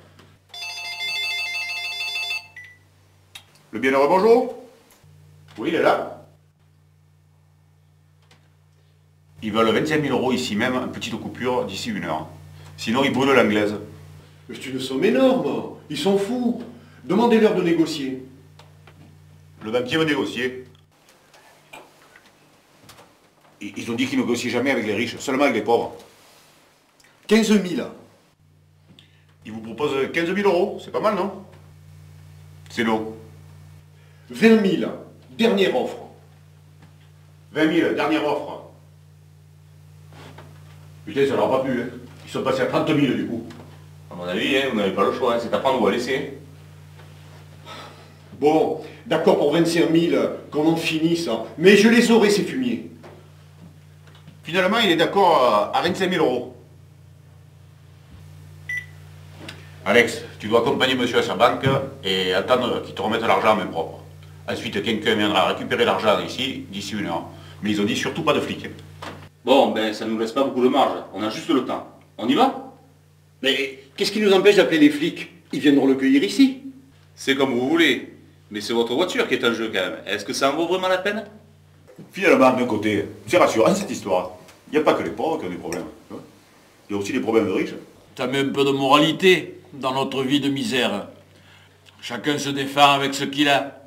Le bienheureux, bonjour. Oui, il est là. Ils veulent 25 000 € ici même, une petite coupure d'ici 1 heure. Sinon, ils brûlent l'anglaise. Mais c'est une somme énorme. Ils sont fous. Demandez-leur de négocier. Le banquier veut négocier. Ils ont dit qu'ils négocient jamais avec les riches, seulement avec les pauvres. 15 000. Ils vous proposent 15 000 €, c'est pas mal, non? C'est long. 20 000. Dernière offre. 20 000, dernière offre. Putain, ça leur a pas plu, hein. Ils sont passés à 30 000 du coup. À mon avis, hein, vous n'avez pas le choix, hein, c'est à prendre ou à laisser. Bon, d'accord pour 25 000, qu'on en finisse, hein. Mais je les aurai, ces fumiers. Finalement, il est d'accord à 25 000 €. Alex, tu dois accompagner monsieur à sa banque et attendre qu'il te remette l'argent en main propre. Ensuite, quelqu'un viendra récupérer l'argent ici, d'ici 1 heure. Mais ils ont dit surtout pas de flics. Bon, ben ça nous laisse pas beaucoup de marge, on a juste le temps. On y va? Mais qu'est-ce qui nous empêche d'appeler les flics? Ils viendront le cueillir ici. C'est comme vous voulez, mais c'est votre voiture qui est en jeu quand même. Est-ce que ça en vaut vraiment la peine? Finalement, d'un côté, c'est rassurant cette histoire. Il n'y a pas que les pauvres qui ont des problèmes. Il y a aussi des problèmes de riches. Ça met un peu de moralité dans notre vie de misère. Chacun se défend avec ce qu'il a.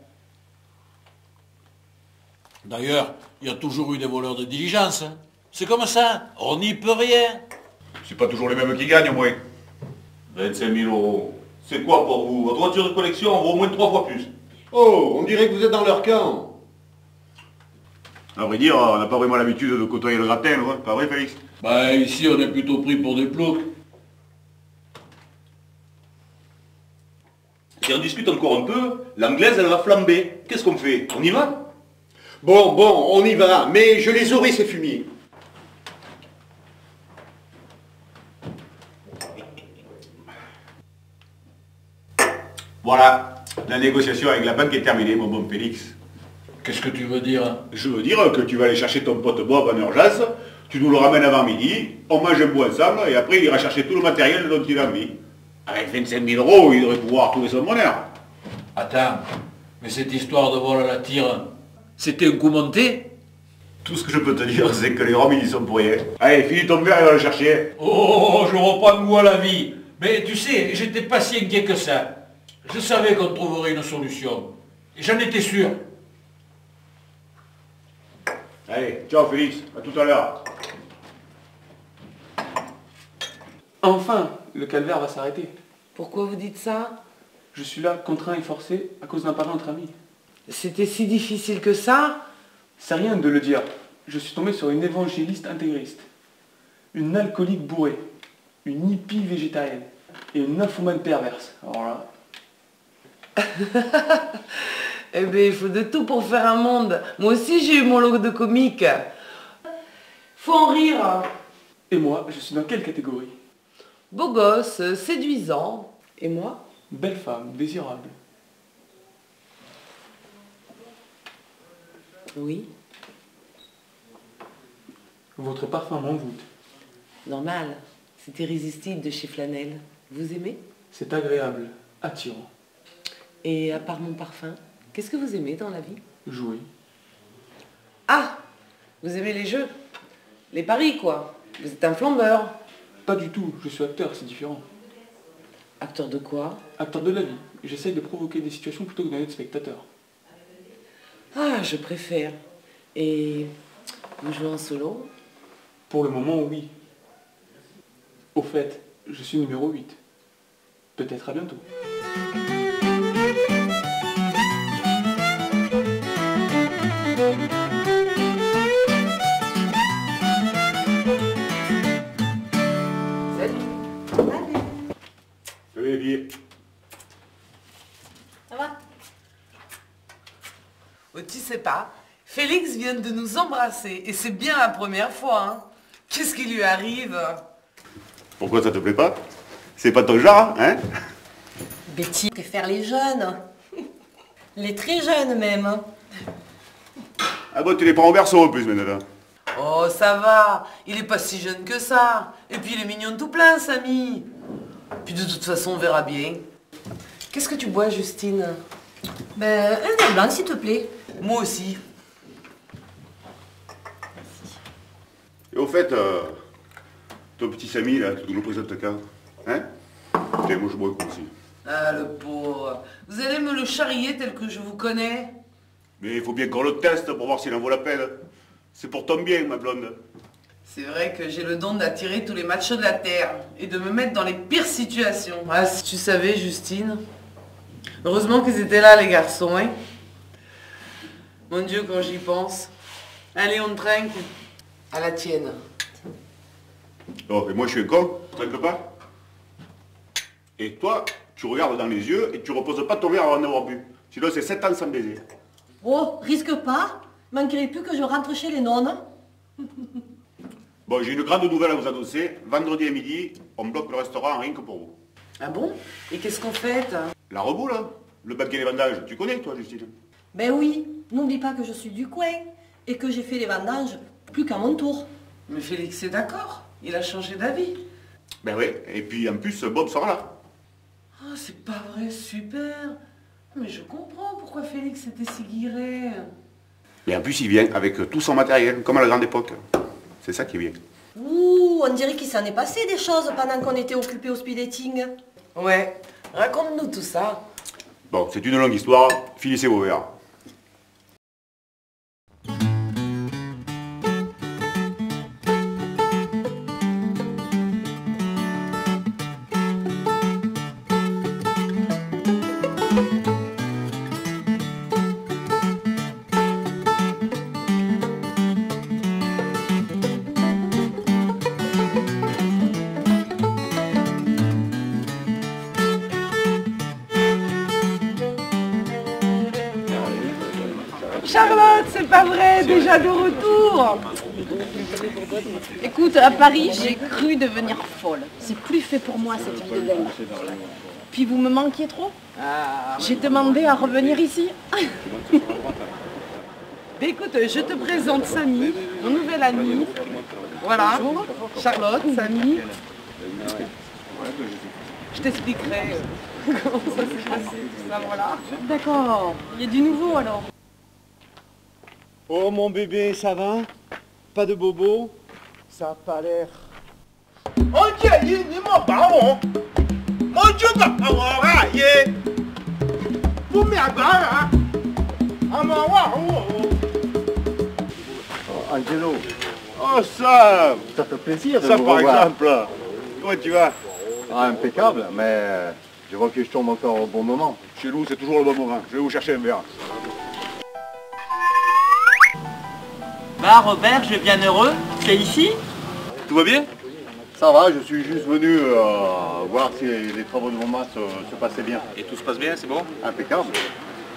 D'ailleurs, il y a toujours eu des voleurs de diligence. Hein. C'est comme ça, on n'y peut rien. C'est pas toujours les mêmes qui gagnent, au moins. 25 000 €. C'est quoi pour vous? Votre voiture de collection en vaut au moins 3 fois plus. Oh, on dirait que vous êtes dans leur camp. À vrai dire, on n'a pas vraiment l'habitude de côtoyer le gratin, hein. Pas vrai, Félix? Bah ici, on est plutôt pris pour des ploucs. Si on discute encore un peu, l'anglaise, elle va flamber. Qu'est-ce qu'on fait? On y va? Bon, on y va, mais je les aurai, ces fumiers. Voilà, la négociation avec la banque est terminée, mon bon Félix. Qu'est-ce que tu veux dire? Je veux dire que tu vas aller chercher ton pote Bob en urgence, tu nous le ramènes avant midi, on mange un bout ensemble, et après il ira chercher tout le matériel dont il a envie. Avec 25 000 €, il devrait pouvoir trouver son bonheur. Attends, mais cette histoire de vol à la tire, c'était un coup monté? Tout ce que je peux te dire, c'est que les Roms, ils y sont pour rien. Allez, finis ton verre et va le chercher. Oh, je reprends goût à la vie. Mais tu sais, j'étais pas si inquiet que ça. Je savais qu'on trouverait une solution. Et j'en étais sûr. Allez, ciao Félix, à tout à l'heure. Enfin, le calvaire va s'arrêter. Pourquoi vous dites ça? Je suis là, contraint et forcé, à cause d'un parent entre amis. C'était si difficile que ça? C'est rien de le dire. Je suis tombé sur une évangéliste intégriste, une alcoolique bourrée, une hippie végétarienne et une nymphomane perverse. Alors là... Eh bien, il faut de tout pour faire un monde. Moi aussi, j'ai eu mon lot de comique. Faut en rire. Et moi, je suis dans quelle catégorie? Beau gosse, séduisant. Et moi? Belle femme, désirable. Oui. Votre parfum m'envoûte. Normal. C'est irrésistible de chez Flanelle. Vous aimez? C'est agréable, attirant. Et à part mon parfum, qu'est-ce que vous aimez dans la vie? Jouer. Ah! Vous aimez les jeux? Les paris, quoi. Vous êtes un flambeur. Pas du tout, je suis acteur, c'est différent. Acteur de quoi? Acteur de la vie. J'essaye de provoquer des situations plutôt que d'être spectateur. Ah, je préfère. Et vous jouez en solo? Pour le moment, oui. Au fait, je suis numéro 8. Peut-être à bientôt. Salut les filles. Ça va? Oh, tu sais pas, Félix vient de nous embrasser et c'est bien la première fois, hein. Qu'est-ce qui lui arrive? Pourquoi ça te plaît pas? C'est pas ton genre, hein? Betty préfère les jeunes. Les très jeunes même. Ah bon, tu les prends au berceau en plus maintenant. Oh, ça va, il est pas si jeune que ça. Et puis il est mignon tout plein, Samy. Puis de toute façon, on verra bien. Qu'est-ce que tu bois, Justine? Ben, un verre blanc, s'il te plaît. Moi aussi. Et au fait, ton petit Samy là, tu nous le présentes quand? Hein? Tiens, moi je bois un coup aussi. Ah, le pauvre. Vous allez me le charrier tel que je vous connais? Mais il faut bien qu'on le teste pour voir s'il en vaut la peine. C'est pour ton bien, ma blonde. C'est vrai que j'ai le don d'attirer tous les machos de la Terre et de me mettre dans les pires situations. Ah, si tu savais, Justine. Heureusement qu'ils étaient là, les garçons, hein. Mon Dieu, quand j'y pense. Allez, on trinque. À la tienne. Oh, et moi je suis un con, tu trinques pas? Et toi, tu regardes dans les yeux et tu reposes pas ton verre avant d'avoir bu. Sinon c'est 7 ans sans baiser. Oh, risque pas. Manquerait plus que je rentre chez les nonnes. Bon, j'ai une grande nouvelle à vous annoncer. Vendredi à midi, on bloque le restaurant rien que pour vous. Ah bon? Et qu'est-ce qu'on fait? La reboue, là? Le bac et les vendages, tu connais, toi, Justine? Ben oui, n'oublie pas que je suis du coin et que j'ai fait les vendanges plus qu'à mon tour. Mais Félix est d'accord. Il a changé d'avis. Ben oui, et puis en plus, Bob sera là. Ah, c'est pas vrai, super. Mais je comprends pourquoi Félix était si guiré. Et en plus, il vient avec tout son matériel, comme à la grande époque. C'est ça qui est bien. Ouh, on dirait qu'il s'en est passé des choses pendant qu'on était occupés au speed dating. Ouais, raconte-nous tout ça. Bon, c'est une longue histoire. Finissez vos verres. Charlotte, c'est pas vrai, déjà de retour. Écoute, à Paris, j'ai cru devenir folle. C'est plus fait pour moi, cette vie de dingue. Puis vous me manquiez trop. J'ai demandé à revenir ici. Mais écoute, je te présente Samy, mon nouvel ami. Voilà, Charlotte, Samy. Je t'expliquerai comment ça s'est passé, tout ça, voilà. D'accord, il y a du nouveau alors. Oh mon bébé, ça va? Pas de bobo? Ça a pas l'air. Oh Dieu, il m'a pas bon. Mon Dieu, papa, voilà, yeah. Vous m'y avez, hein? Ah, ma Angelo, Oh, ça! ça fait plaisir de Ça, vous par revoir. exemple. Comment tu vas? Ah, impeccable, mais je vois que je tombe encore au bon moment. Chez nous, c'est toujours le bon moment. Je vais vous chercher un verre. Bah Robert, je vais bien heureux. C'est ici? Tout va bien? Ça va, je suis juste venu voir si les travaux de maman se passaient bien. Et tout se passe bien, c'est bon? Impeccable.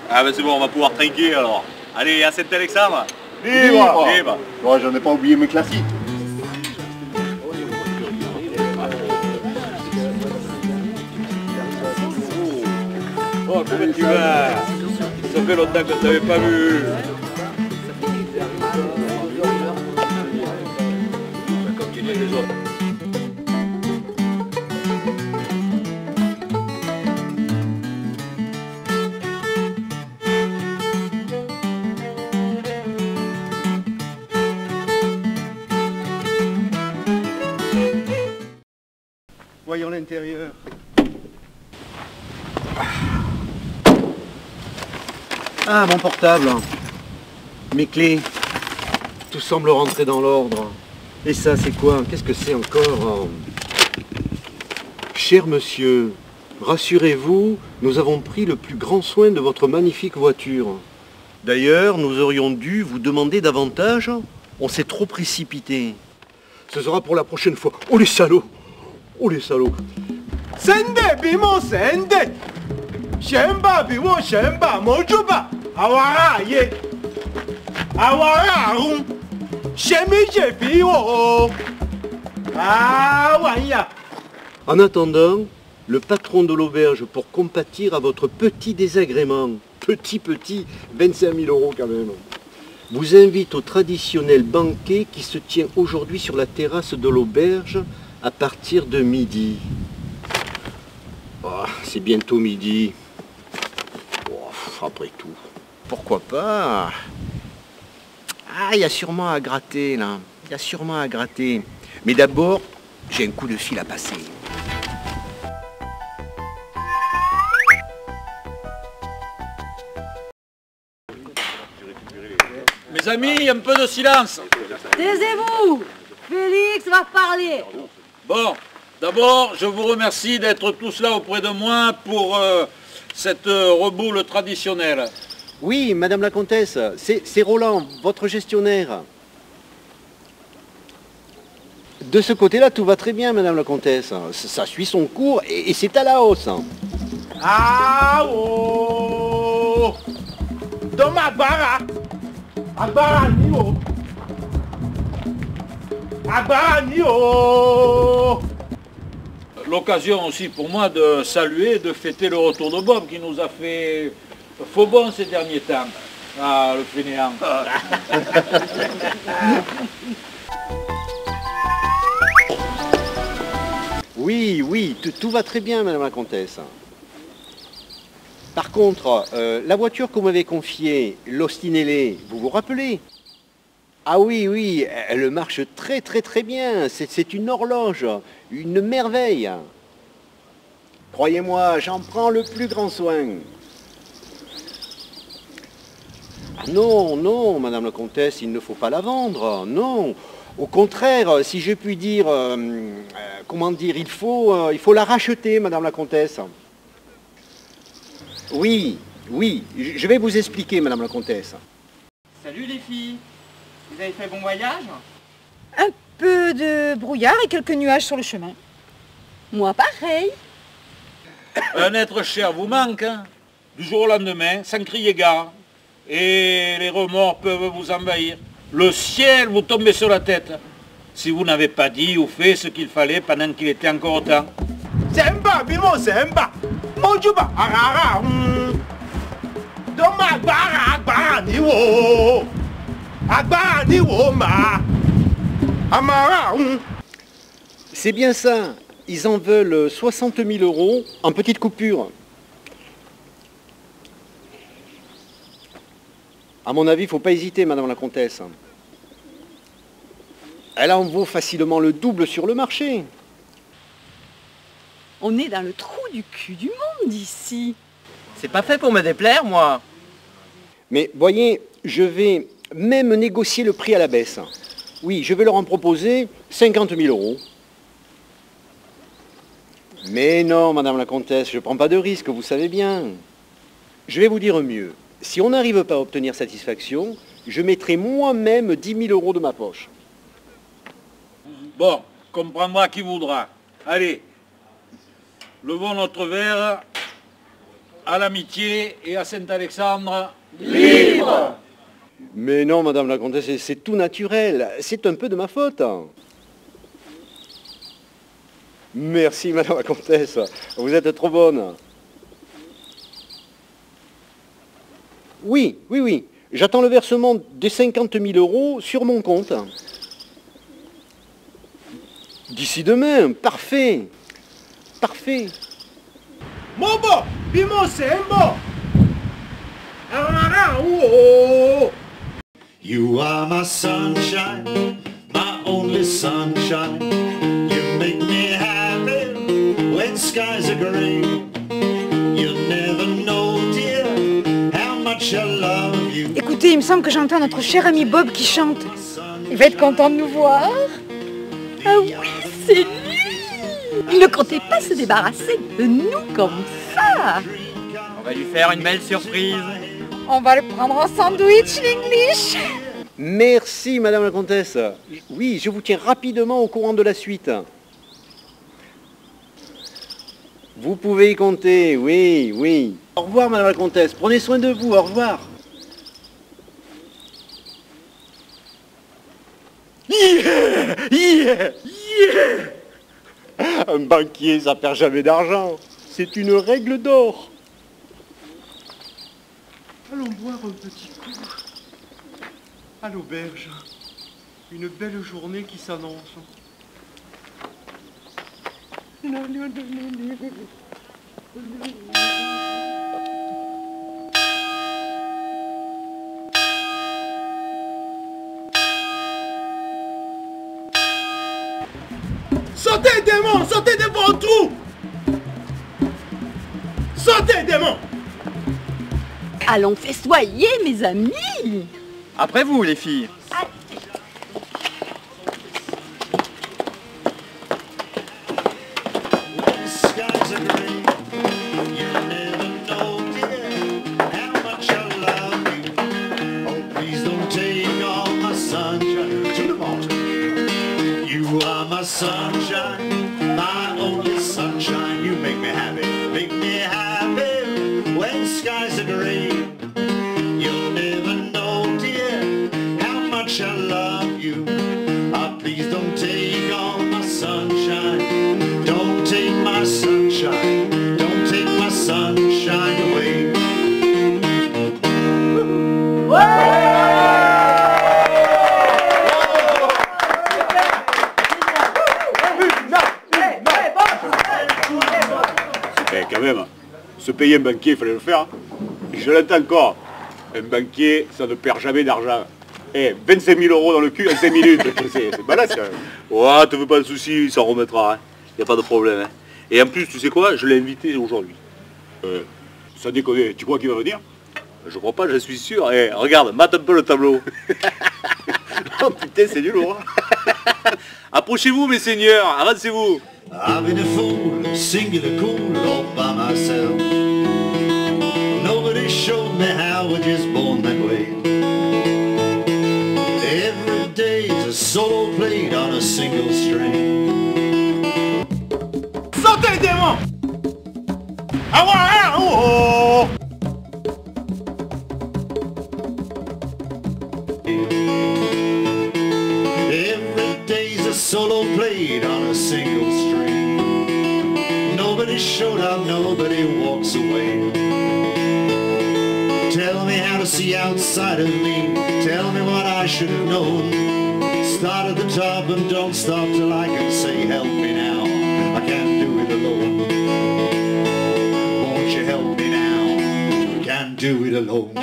Ah ben c'est bon, on va pouvoir trinquer alors. Allez, à Saint-Alexandre. Libre! Libre. Ouais, j'en ai pas oublié mes classiques. Oh, comment tu vas? Ça fait longtemps que je t'avais pas vu. Comme tu dis les autres. voyons l'intérieur. Ah, mon portable. Mes clés. Tout semble rentrer dans l'ordre. Et ça, c'est quoi? Qu'est-ce que c'est encore? Cher monsieur, rassurez-vous, nous avons pris le plus grand soin de votre magnifique voiture. D'ailleurs, nous aurions dû vous demander davantage. On s'est trop précipité. Ce sera pour la prochaine fois. Oh les salauds! Oh les salauds! Sende bimo sende. Shemba biwo shemba mojuba. Awara ye. Awara arun. Shemi je biwo. Awaya. En attendant, le patron de l'auberge, pour compatir à votre petit désagrément, petit, 25 000 € quand même, vous invite au traditionnel banquet qui se tient aujourd'hui sur la terrasse de l'auberge à partir de midi. Oh, c'est bientôt midi. Oh, après tout, pourquoi pas? Ah, il y a sûrement à gratter là. Il y a sûrement à gratter. Mais d'abord, j'ai un coup de fil à passer. Mes amis, un peu de silence. Taisez-vous! Félix va parler. Bon, d'abord, je vous remercie d'être tous là auprès de moi pour cette reboule traditionnelle. Oui, Madame la Comtesse, c'est Roland, votre gestionnaire. De ce côté-là, tout va très bien, Madame la Comtesse. Ça suit son cours et c'est à la hausse. Ah oh! Toma bara. Agbára ni o. Agbára ni o. L'occasion aussi pour moi de saluer, de fêter le retour de Bob qui nous a fait faux bon ces derniers temps. Ah, le fainéant. Oui, tout va très bien, Madame la Comtesse. Par contre, la voiture qu'on m'avait confiée, l'Ostinelli, vous vous rappelez? Ah oui, elle marche très bien. C'est une horloge, une merveille. Croyez-moi, j'en prends le plus grand soin. Ah non, Madame la Comtesse, il ne faut pas la vendre, non. Au contraire, si je puis dire, comment dire, il faut la racheter, Madame la Comtesse. Oui, je vais vous expliquer, Madame la Comtesse. Salut les filles. Vous avez fait bon voyage? Un peu de brouillard et quelques nuages sur le chemin. Moi pareil. Un être cher vous manque, hein, du jour au lendemain, sans crier gare. Et les remords peuvent vous envahir. Le ciel vous tombe sur la tête. Si vous n'avez pas dit ou fait ce qu'il fallait pendant qu'il était encore temps. Semba bimo semba. Mojuba arara. Toma bara agbára ni o. Agbára ni o ma. Amara. C'est bien ça. Ils en veulent 60 000 € en petite coupure. À mon avis, il ne faut pas hésiter, Madame la Comtesse. Elle en vaut facilement le double sur le marché. On est dans le trou du cul du monde ici. C'est pas fait pour me déplaire, moi. Mais voyez, je vais même négocier le prix à la baisse. Oui, je vais leur en proposer 50 000 €. Mais non, Madame la Comtesse, je ne prends pas de risque, vous savez bien. Je vais vous dire mieux. Si on n'arrive pas à obtenir satisfaction, je mettrai moi-même 10 000 € de ma poche. Bon, comprendra qui voudra. Allez, levons notre verre à l'amitié et à Saint-Alexandre. Libre! Mais non, Madame la Comtesse, c'est tout naturel. C'est un peu de ma faute. Merci, Madame la Comtesse. Vous êtes trop bonne. Oui. J'attends le versement des 50 000 € sur mon compte. D'ici demain, parfait. Mobo, bimo sembo. Arara o. You are my sunshine, my only sunshine. You make me happy skies are grey. You'll never know, dear, how much I love you. Écoutez, il me semble que j'entends notre cher ami Bob qui chante. Il va être content de nous voir. Ah oui, c'est lui. Il ne comptait pas se débarrasser de nous comme ça. On va lui faire une belle surprise. On va le prendre en sandwich, l'English. Merci, Madame la Comtesse. Oui, je vous tiens rapidement au courant de la suite. Vous pouvez y compter, oui, oui. Au revoir, Madame la Comtesse. Prenez soin de vous, au revoir. Yeah, yeah, yeah. Un banquier, ça perd jamais d'argent. C'est une règle d'or. Allons boire un petit coup à l'auberge. Une belle journée qui s'annonce. Sautez, démon! Sautez de vos trous! Sautez, démon! Allons festoyer, mes amis. Après vous, les filles. Sunshine, my only sunshine, you make me happy when skies are gray. You'll never know, dear, how much I love you. Ah, please don't take all my sunshine, don't take my sunshine, don't take my sunshine away. Quand même, se payer un banquier, il fallait le faire. Je l'entends encore. Un banquier, ça ne perd jamais d'argent. 25 000 € dans le cul en 5 minutes. C'est balade, quand même. Ouais, te fais pas de soucis, ça remettra. Hein. Y a pas de problème. Hein. Et en plus, tu sais quoi, je l'ai invité aujourd'hui. Ça déconne, tu crois qu'il va venir? Je crois pas, je suis sûr. Regarde, mate un peu le tableau. Oh putain, c'est du lourd. Hein. Approchez-vous, mes seigneurs, avancez-vous. I've been a fool, singular cool, all by myself. Nobody showed me how I just born that way. Every day's a solo played on a single string. Sautez, démon! Ah ouais, oh! Every day's a solo played on a single string. Nobody showed up, nobody walks away. Tell me how to see outside of me. Tell me what I should have known. Start at the top and don't stop till I can say help me now. I can't do it alone. Won't you help me now? I can't do it alone.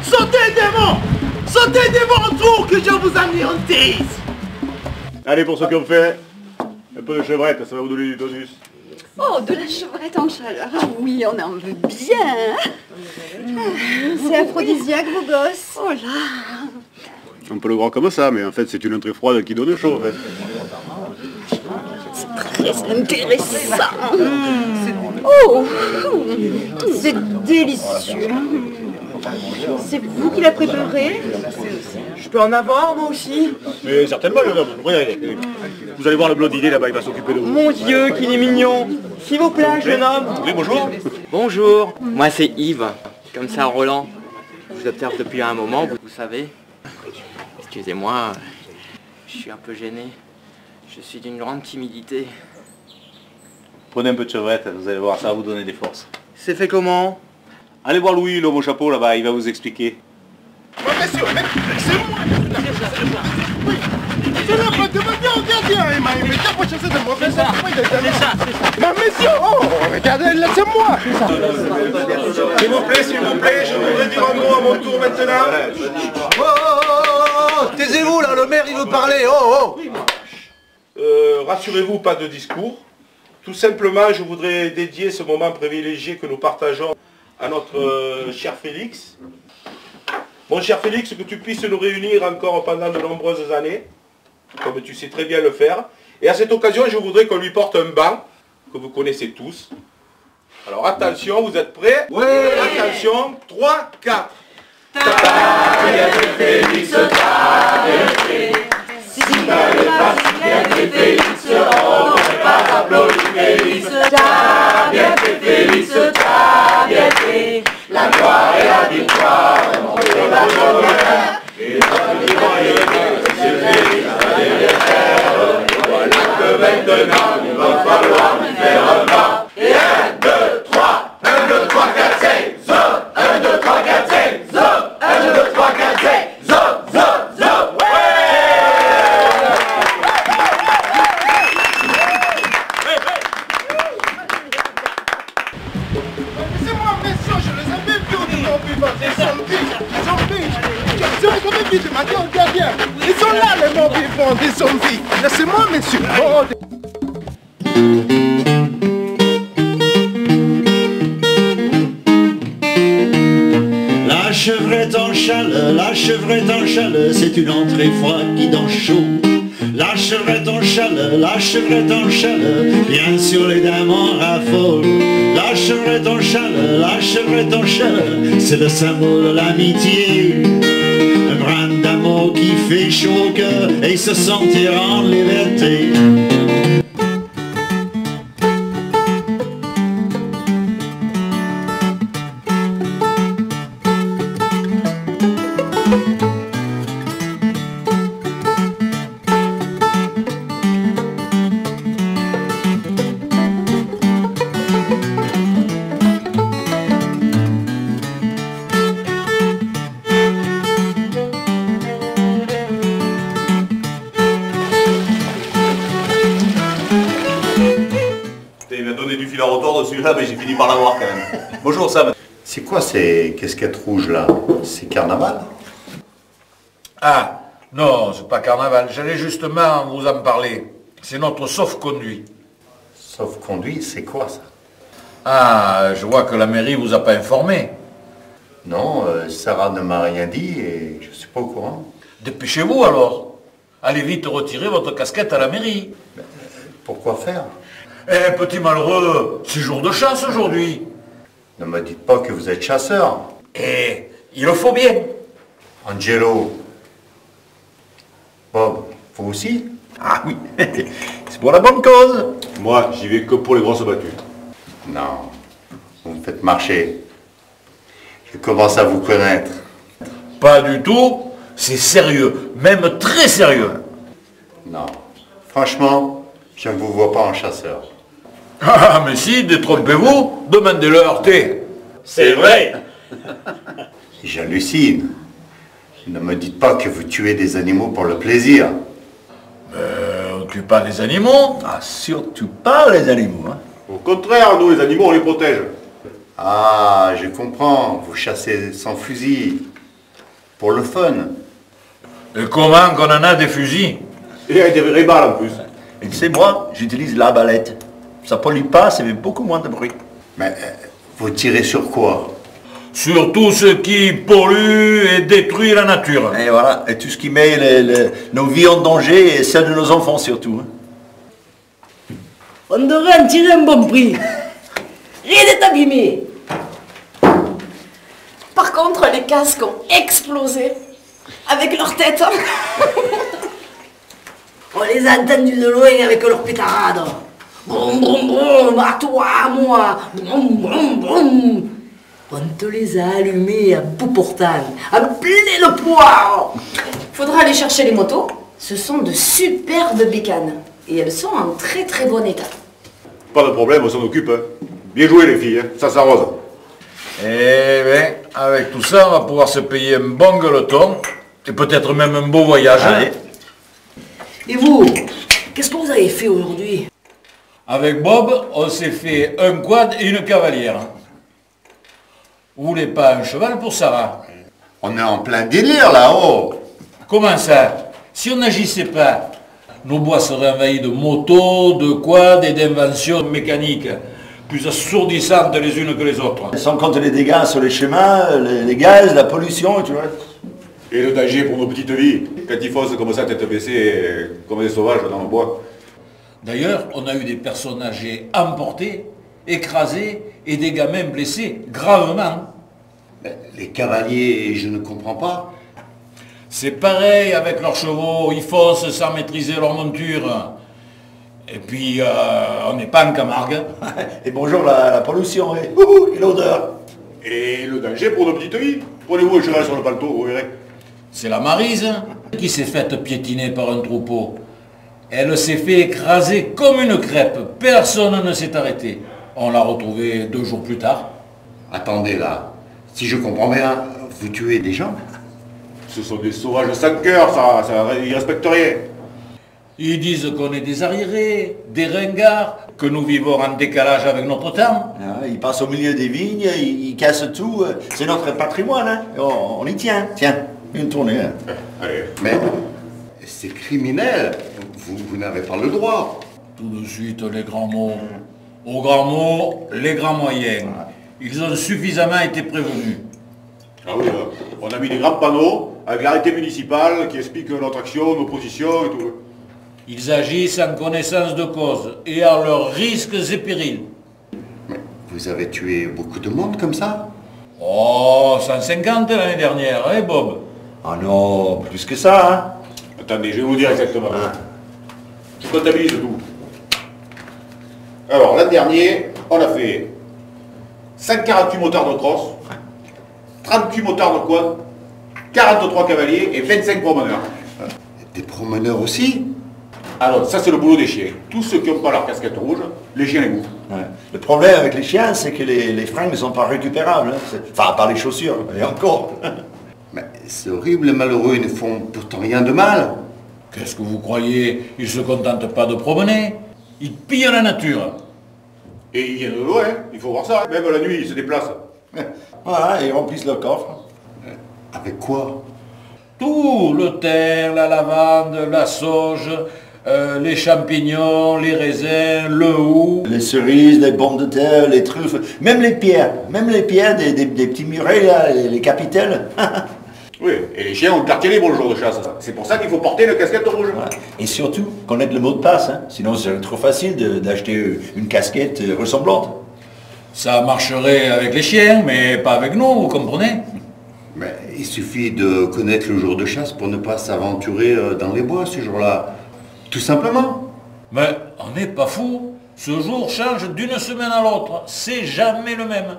Sautez, démon! Sautez des ventous que je vous anéantisse! Allez, pour ceux qui ont fait, un peu de chevrette, ça va vous donner du tonus. Oh, de la chevrette en chaleur. Ah oui, on en veut bien. C'est aphrodisiaque, vos gosses. Oh là. Un peu le gros comme ça, mais en fait, c'est une entrée froide qui donne chaud, en fait. Très intéressant. Oh, c'est délicieux. C'est vous qui l'a préparé? Je peux en avoir, moi aussi? Mais certainement, jeune homme. Regardez. Vous allez voir le blondinet là-bas, il va s'occuper de vous. Mon Dieu, qu'il est mignon! S'il vous plaît, jeune homme! Oui, bonjour. Bonjour, moi c'est Yves, comme ça Roland. Je vous observe depuis un moment, vous savez. Excusez-moi, je suis un peu gêné. Je suis d'une grande timidité. Prenez un peu de chevrette, vous allez voir, ça va vous donner des forces. C'est fait comment? Allez voir Louis, l'homme au chapeau là-bas, il va vous expliquer. Monsieur, c'est moi! C'est la faute de ma vie, tiens, il m'a invité pour chasser de mauvais esprits. C'est ça. Mais monsieur, oh, regardez, laissez-moi. S'il vous plaît, je voudrais dire un mot à mon tour maintenant. Oh, taisez-vous là, le maire il veut parler, oh. Rassurez-vous, pas de discours. Tout simplement, je voudrais dédier ce moment privilégié que nous partageons à notre cher Félix. Mon cher Félix, que tu puisses nous réunir encore pendant de nombreuses années, comme tu sais très bien le faire. Et à cette occasion, je voudrais qu'on lui porte un banc, que vous connaissez tous. Alors attention, vous êtes prêts? Oui. Attention, 3, 4. Félix, si t'avais pas si bien fait Félix, on n'aurait pas applaudi Félix. T'as bien fait Félix, t'as bien fait. La gloire et la victoire, on fait la gloire. Et dans les moyens, c'est Félix, allez les faire. Voilà que maintenant, il va falloir lui faire un pas. Et 1, 2, 3, 1, 2, 3, 4, 5, zop. 1, 2, 3, 4, 5, zop. 1, 2, 3, 4, 5, zop, zop, zop. Laissez-moi, messieurs, je les avais vus au niveau vivant. Des zombies. C'est vous avez vu, tu m'as dit au gardien. Ils sont là, les morts vivants, des zombies. Laissez-moi, messieurs. Oh, La chevrette en châle, c'est une entrée froide qui donne chaud. La chevrette en châle, bien sûr les dames en raffolent. La chevrette en châle, c'est le symbole de l'amitié. Un brin d'amour qui fait chaud au cœur et se sentir en liberté. Il m'a donné du fil à retordre celui-là, mais j'ai fini par l'avoir quand même. Bonjour Sam. C'est quoi ces casquettes rouges là? C'est carnaval? Ah, non, c'est pas carnaval. J'allais justement vous en parler. C'est notre sauf-conduit. Sauf-conduit, c'est quoi ça? Ah, je vois que la mairie vous a pas informé. Non, Sarah ne m'a rien dit et je suis pas au courant. Dépêchez-vous alors. Allez vite retirer votre casquette à la mairie. Pourquoi faire? Eh, petit malheureux, c'est jour de chasse aujourd'hui. Ne me dites pas que vous êtes chasseur. Eh, il le faut bien. Angelo. Bob, vous aussi? Ah oui, c'est pour la bonne cause. Moi, j'y vais que pour les grosses battues. Non, vous me faites marcher. Je commence à vous connaître. Pas du tout, c'est sérieux, même très sérieux. Non, franchement, je ne vous vois pas en chasseur. Ah, mais si, détrompez-vous, demandez-leur, thé. C'est vrai. J'hallucine. Ne me dites pas que vous tuez des animaux pour le plaisir. On ne tue pas les animaux. Ah, surtout pas les animaux. Hein. Au contraire, nous les animaux, on les protège. Ah, je comprends. Vous chassez sans fusil. Pour le fun. Et comment qu'on en a des fusils? Et avec des vraies balles en plus. Et tu sais, moi, j'utilise la balette. Ça pollue pas, ça fait beaucoup moins de bruit. Mais vous tirez sur quoi? Sur tout ce qui pollue et détruit la nature. Et voilà, et tout ce qui met nos vies en danger et celles de nos enfants surtout. Hein. On devrait en tirer un bon prix. Rien n'est abîmé. Par contre, les casques ont explosé avec leur tête. On les a entendus de loin avec leur pétarade. Brum brum brum, à toi, à moi. Brum brum brum. On te les a allumés à bout portant, à plein de poids. Faudra aller chercher les motos. Ce sont de superbes bécanes. Et elles sont en très très bon état. Pas de problème, on s'en occupe. Hein. Bien joué les filles, hein. Ça s'arrose. Eh bien, avec tout ça, on va pouvoir se payer un bon gueuleton et peut-être même un beau voyage. Et vous, Qu'est-ce que vous avez fait aujourd'hui? Avec Bob, on s'est fait un quad et une cavalière. Vous voulez pas un cheval pour Sarah? On est en plein délire là-haut. Comment ça? Si on n'agissait pas, nos bois seraient envahis de motos, de quads et d'inventions mécaniques, plus assourdissantes les unes que les autres. Sans compter les dégâts sur les chemins, les gaz, la pollution, tu vois. Et le danger pour nos petites vies, quand ils foncent comme ça, tête baissée, comme des sauvages dans le bois. D'ailleurs, on a eu des personnes âgées emportées, écrasées et des gamins blessés gravement. Les cavaliers, je ne comprends pas. C'est pareil avec leurs chevaux, ils foncent sans maîtriser leur monture. Et puis, on n'est pas en Camargue. Et bonjour la pollution, et l'odeur. Et le danger pour nos petites vies. Prenez-vous un cheval sur le paletot, vous verrez. C'est la Maryse qui s'est faite piétiner par un troupeau. Elle s'est fait écraser comme une crêpe. Personne ne s'est arrêté. On l'a retrouvée 2 jours plus tard. Attendez là, si je comprends bien, vous tuez des gens? Ce sont des sauvages sans cœur, ça ils respectent rien. Ils disent qu'on est des arriérés, des ringards, que nous vivons en décalage avec notre temps. Ah, ils passent au milieu des vignes, ils cassent tout. C'est notre patrimoine, hein. On y tient. Tiens, une tournée. Hein. Allez. Mais c'est criminel. Vous n'avez pas le droit. Tout de suite, les grands mots. Aux grands mots, les grands moyens. Ils ont suffisamment été prévenus. Ah oui, on a mis des grands panneaux avec l'arrêté municipal qui explique notre action, nos positions et tout. Ils agissent en connaissance de cause et à leurs risques et périls. Mais vous avez tué beaucoup de monde comme ça? Oh, 150 l'année dernière, hein Bob? Ah non, plus que ça, hein. Attendez, je vais vous dire exactement. Je comptabilise tout. Alors, l'an dernier, on a fait 148 motards de crosse, 38 motards de quad, 43 cavaliers et 25 promeneurs. Des promeneurs aussi? Alors, ça c'est le boulot des chiens. Tous ceux qui n'ont pas leur casquette rouge, les chiens les bouffent. Ouais. Le problème avec les chiens, c'est que les fringues ne sont pas récupérables. Hein. Enfin, pas les chaussures, et encore. Mais c'est horrible, les malheureux, ils ne font pourtant rien de mal. Qu'est-ce que vous croyez? Ils ne se contentent pas de promener. Ils pillent la nature. Et ils viennent de loin, il faut voir ça. Même la nuit, ils se déplacent. Voilà, ils remplissent leur coffre. Avec quoi? Tout, le thym, la lavande, la sauge, les champignons, les raisins, le hou. Les cerises, les pommes de terre, les truffes, même les pierres des petits murets, là, les capitelles. Oui, et les chiens ont le quartier libre le jour de chasse. C'est pour ça qu'il faut porter une casquette rouge. Ouais. Et surtout, connaître le mot de passe, hein. Sinon c'est trop facile d'acheter une casquette ressemblante. Ça marcherait avec les chiens, mais pas avec nous, vous comprenez? Mais il suffit de connaître le jour de chasse pour ne pas s'aventurer dans les bois ce jour-là. Tout simplement. Mais on n'est pas fou. Ce jour change d'une semaine à l'autre. C'est jamais le même.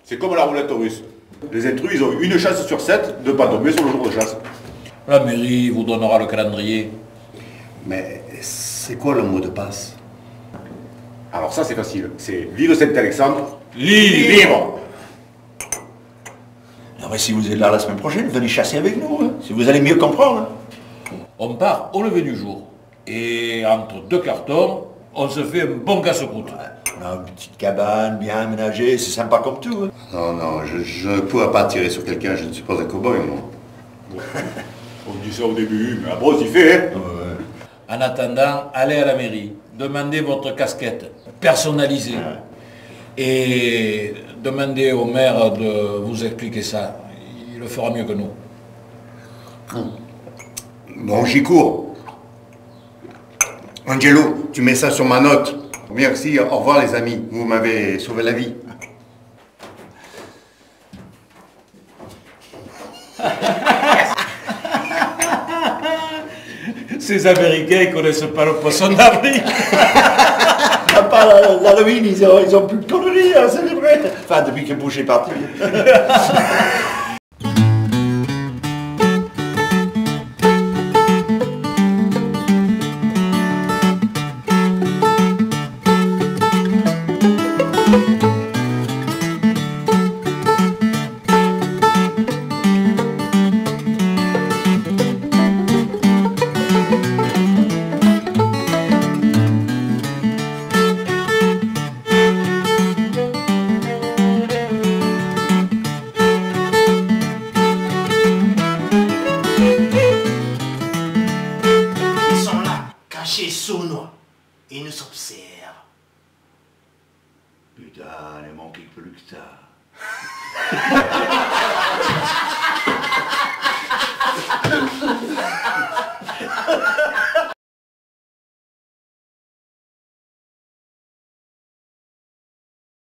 C'est comme la roulette russe. Les intrus, ils ont une chance sur 7 de ne pas tomber sur le jour de chasse. La mairie vous donnera le calendrier. Mais c'est quoi le mot de passe? Alors ça c'est facile. C'est l'île Saint-Alexandre. Libre. Non mais si vous êtes là la semaine prochaine, venez chasser avec nous, hein, si vous allez mieux comprendre. On part au lever du jour. Et entre 2 cartons, on se fait un bon casse-croûte. On a une petite cabane bien aménagée, c'est sympa comme tout. Hein. Non, je ne pourrais pas tirer sur quelqu'un, je ne suis pas un cow-boy, moi. On dit ça au début, mais après on s'y fait. Hein. Ouais. En attendant, allez à la mairie, demandez votre casquette personnalisée. Ouais. Et demandez au maire de vous expliquer ça. Il le fera mieux que nous. Bon, j'y cours. Angelo, tu mets ça sur ma note. Merci, au revoir les amis, vous m'avez sauvé la vie. Ces Américains, ils connaissent pas le poisson d'avril. À part l'Halloween, ils ont plus de conneries à célébrer. Enfin, depuis que Bush est parti. sournois. Il nous observe. Putain, il manque plus que ça.